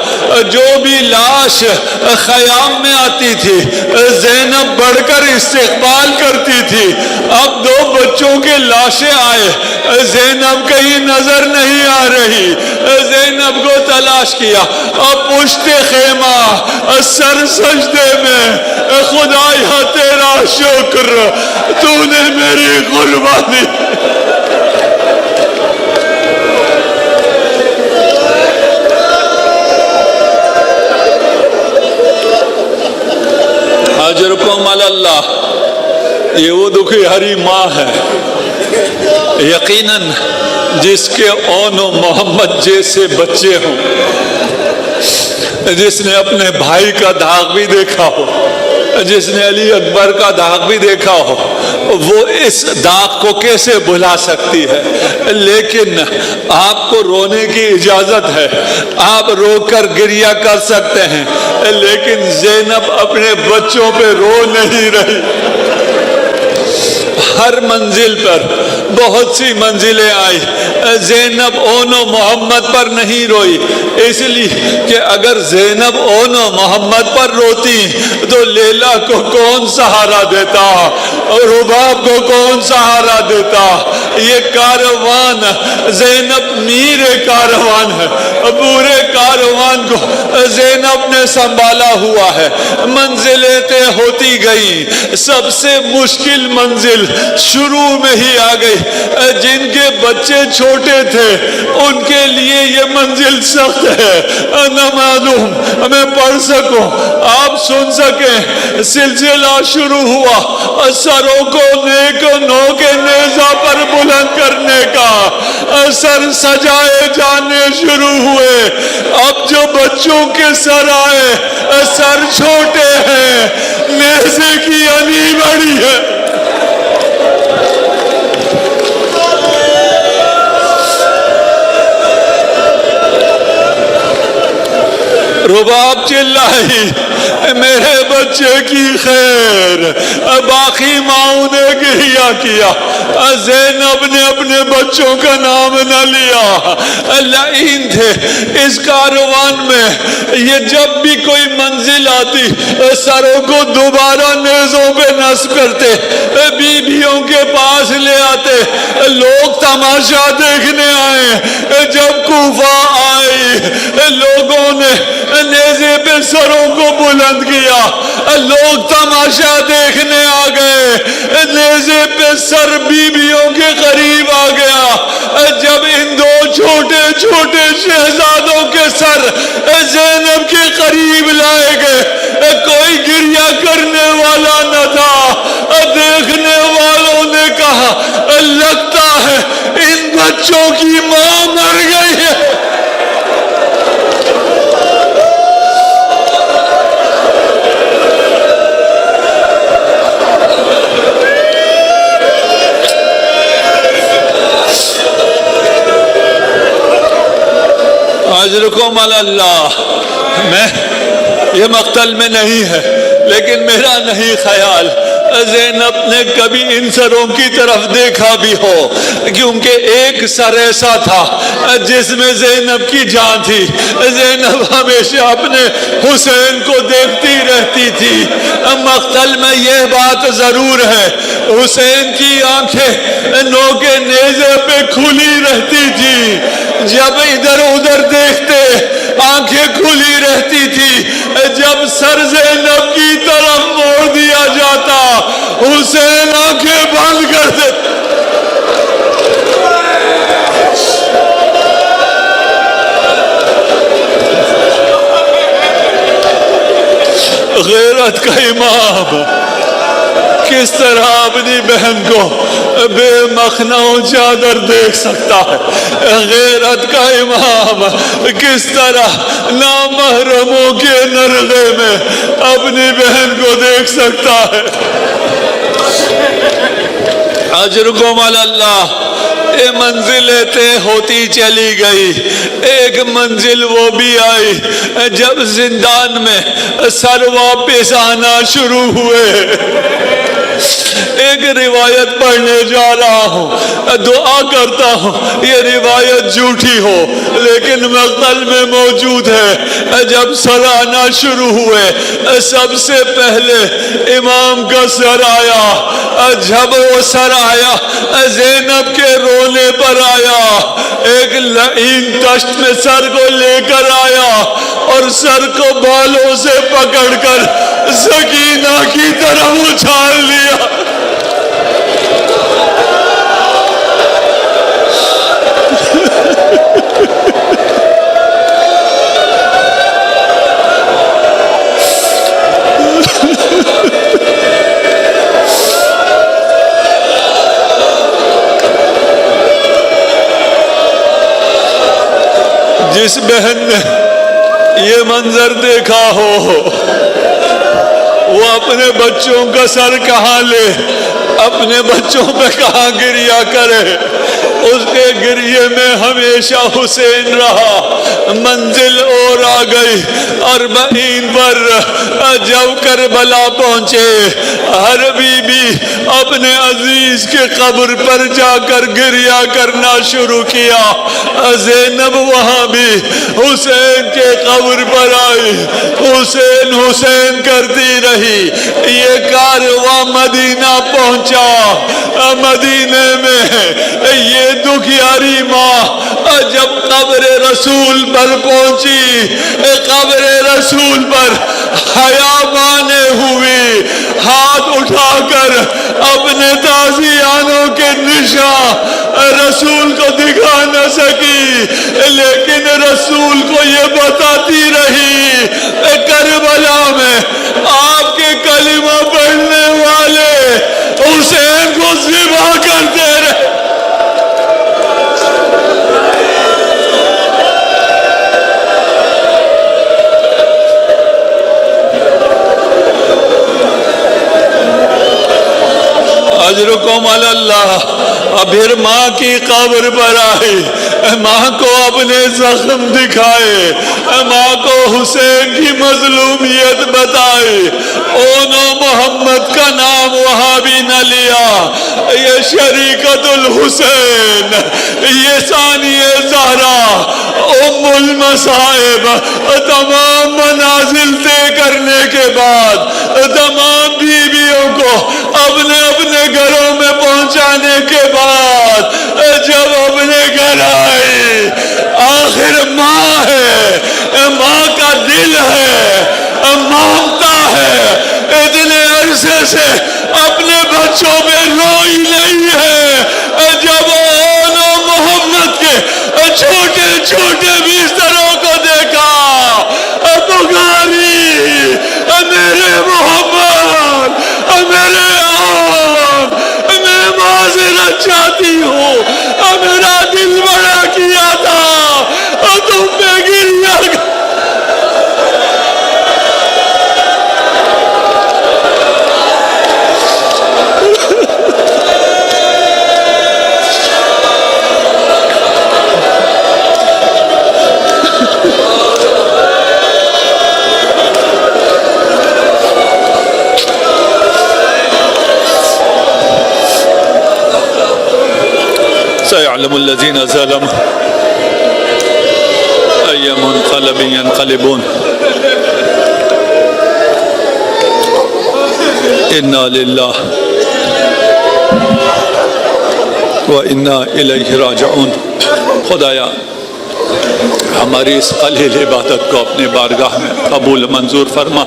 جو بھی لاش خیام میں آتی تھی زینب بڑھ کر استقبال کرتی تھی۔ اب دو بچوں کے لاشیں آئے، زینب کہیں نظر نہیں آ رہی، زینب کو تلاش کیا، اب پشت خیمہ سر سجدے میں، خدایا تیرا شکر تو نے میری قربانی۔ اجرکم علی اللہ، یہ وہ دکھی ہری ماں ہے یقیناً جس کے اون و محمد جیسے بچے ہوں، جس نے اپنے بھائی کا داغ بھی دیکھا ہو، جس نے علی اکبر کا داغ بھی دیکھا ہو، وہ اس داغ کو کیسے بھلا سکتی ہے؟ لیکن آپ کو رونے کی اجازت ہے، آپ رو کر گریہ کر سکتے ہیں، لیکن زینب اپنے بچوں پہ رو نہیں رہی۔ ہر منزل پر بہت سی منزلیں آئی، زینب اون و محمد پر نہیں روئی، اس لیے کہ اگر زینب اون و محمد پر روتی تو لیلا کو کون سہارا دیتا اور رباب کو کون سہارا دیتا؟ یہ کاروان زینب میر کاروان ہے، پورے کاروان کو زینب نے سنبھالا ہوا ہے۔ منزلیں طے ہوتی گئیں، سب سے مشکل منزل شروع میں ہی آ گئی۔ جن کے بچے چھوٹے تھے ان کے لیے یہ منزل سخت ہے، نہ معلوم میں پڑھ سکوں آپ سن سکیں۔ سلسلہ شروع ہوا سروں کو نیک نو کے نیزہ پر بلند کرنے کا، سر سجائے جانے شروع ہوئے۔ اب جو بچوں کے سر آئے سر چھوٹے ہیں، نیزے کی علی بڑی ہے۔ رباب چلائی میرے بچے کی خیر، باقی ماؤں نے گریہ کیا، زینب نے اپنے بچوں کا نام نہ لیا، لعین تھے اس کاروان میں۔ یہ جب بھی کوئی منزل آتی سروں کو دوبارہ نیزوں پہ نصب کرتے، بیویوں کے پاس لے آتے، لوگ تماشا دیکھنے آئے۔ جب کوفہ آئی لوگوں نے نیزے پہ سروں کو بلند کیا، لوگ تماشا دیکھنے آ گئے، نیزے پہ سر بیویوں کے قریب آ گیا۔ جب ان دو چھوٹے چھوٹے شہزادوں کے سر زینب کے قریب لائے گئے، کوئی گریہ کرنے والا نہ تھا۔ دیکھنے والوں نے کہا لگتا ہے ان بچوں کی ماں مر گئی ہے۔ اجرکم علی اللہ، میں یہ مقتل میں نہیں ہے لیکن میرا نہیں خیال زینب نے کبھی ان سروں کی طرف دیکھا بھی ہو، کیونکہ ایک سر ایسا تھا جس میں زینب کی جان تھی۔ زینب ہمیشہ اپنے حسین کو دیکھتی رہتی تھی۔ مقتل میں یہ بات ضرور ہے، حسین کی آنکھیں نو کے نیزے پہ کھلی رہتی تھی، جب ادھر ادھر دیکھتے آنکھیں کھلی رہتی تھی۔ جب سر زینب کی طرف موڑ دیا جاتا حسین آنکھیں بند کر دے۔ غیرت کا امام کس طرح اپنی بہن کو بے مخنہ چادر دیکھ سکتا ہے؟ غیرت کا امام کس طرح نامحرموں کے نرغے میں اپنی بہن کو دیکھ سکتا ہے؟ اجرکم علی اللہ، یہ منزلیں طے ہوتی چلی گئی۔ ایک منزل وہ بھی آئی جب زندان میں سر واپس آنا شروع ہوئے۔ ایک روایت پڑھنے جا رہا ہوں، دعا کرتا ہوں یہ روایت جھوٹی ہو لیکن مقتل میں موجود ہے۔ جب سر آنا شروع ہوئے سب سے پہلے امام کا سر آیا، جب وہ سر آیا زینب کے رونے پر آیا، ایک لعین تشت میں سر کو لے کر آیا اور سر کو بالوں سے پکڑ کر سکینہ کی طرف اچھال لیا۔ جس بہن نے یہ منظر دیکھا ہو وہ اپنے بچوں کا سر کہاں لے، اپنے بچوں پہ کہاں گریا کرے۔ اس کے گریے میں ہمیشہ حسین رہا۔ منزل اور آ گئی 40 پر جب کربلا پہنچے، ہر بی بی اپنے عزیز کے قبر پر جا کر گریا کرنا شروع کیا۔ زینب وہاں بھی حسین کے قبر پر آئی، حسین حسین کرتی رہی۔ یہ کارواں مدینہ پہنچا۔ مدینے میں یہ دکھیاری ماں جب قبر رسول پر پہنچی، قبر رسول پر حیا مانے ہوئی، ہاتھ اٹھا کر اپنے تازیانوں کے نشان رسول کو دکھا نہ سکی، لیکن رسول کو یہ بتاتی رہی کربلا میں آپ کے کلمہ پڑھنے والے حسین کو ذبح کرتے رہے۔ اجرکم علی اللہ۔ پھر ماں کی قبر پر آئی، ماں کو اپنے زخم دکھائے، ماں کو حسین کی مظلومیت بتائی۔ اونو محمد کا نام وہاں بھی نہ لیا، یہ شریکت الحسین، یہ ثانیہ زہرا، ام المصائب۔ تمام منازل طے کرنے کے بعد، تمام بیویوں کو اپنے اپنے گھروں میں پہنچانے کے بعد جب اپنے گھر آئی، آخر ماں ہے، ماں کا دل ہے، مانگتا ہے، اتنے عرصے سے اپنے بچوں پہ روئی نہیں ہے۔ جب اونو محمد کے چھوٹے چھوٹے بستروں کو دیکھا، پکاری میرے محمد، میرے آن، میں معذرت چاہتی ہوں، میرا دل بڑا کیا تھا، تم پہ گریا۔ سيعلم الذين ظلموا أي منقلب ينقلبون إنا لله وإنا إليه راجعون۔ خدایا ہماری اس قلیل عبادت کو اپنے بارگاہ میں قبول منظور فرما۔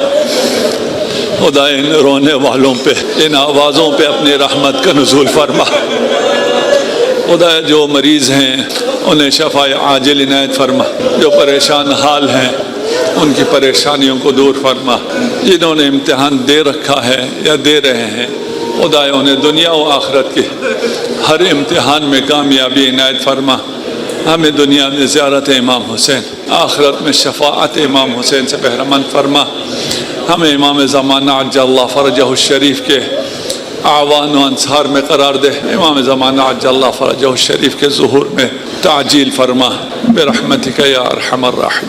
خدا ان رونے والوں پہ، ان آوازوں پہ اپنی رحمت کا نزول فرما۔ خدا جو مریض ہیں انہیں شفاء عاجل عنایت فرما، جو پریشان حال ہیں ان کی پریشانیوں کو دور فرما، جنہوں نے امتحان دے رکھا ہے یا دے رہے ہیں خدا انہیں دنیا و آخرت کے ہر امتحان میں کامیابی عنایت فرما۔ ہمیں دنیا میں زیارت امام حسین، آخرت میں شفاعت امام حسین سے بہرمند فرما۔ ہمیں امام زمانہ عجل اللہ فرجہ الشریف کے اعوان و انصار میں قرار دے، امام زمانہ عجل اللہ فرجہ الشریف کے ظہور میں تعجیل فرما برحمتک یا ارحم الراحمین۔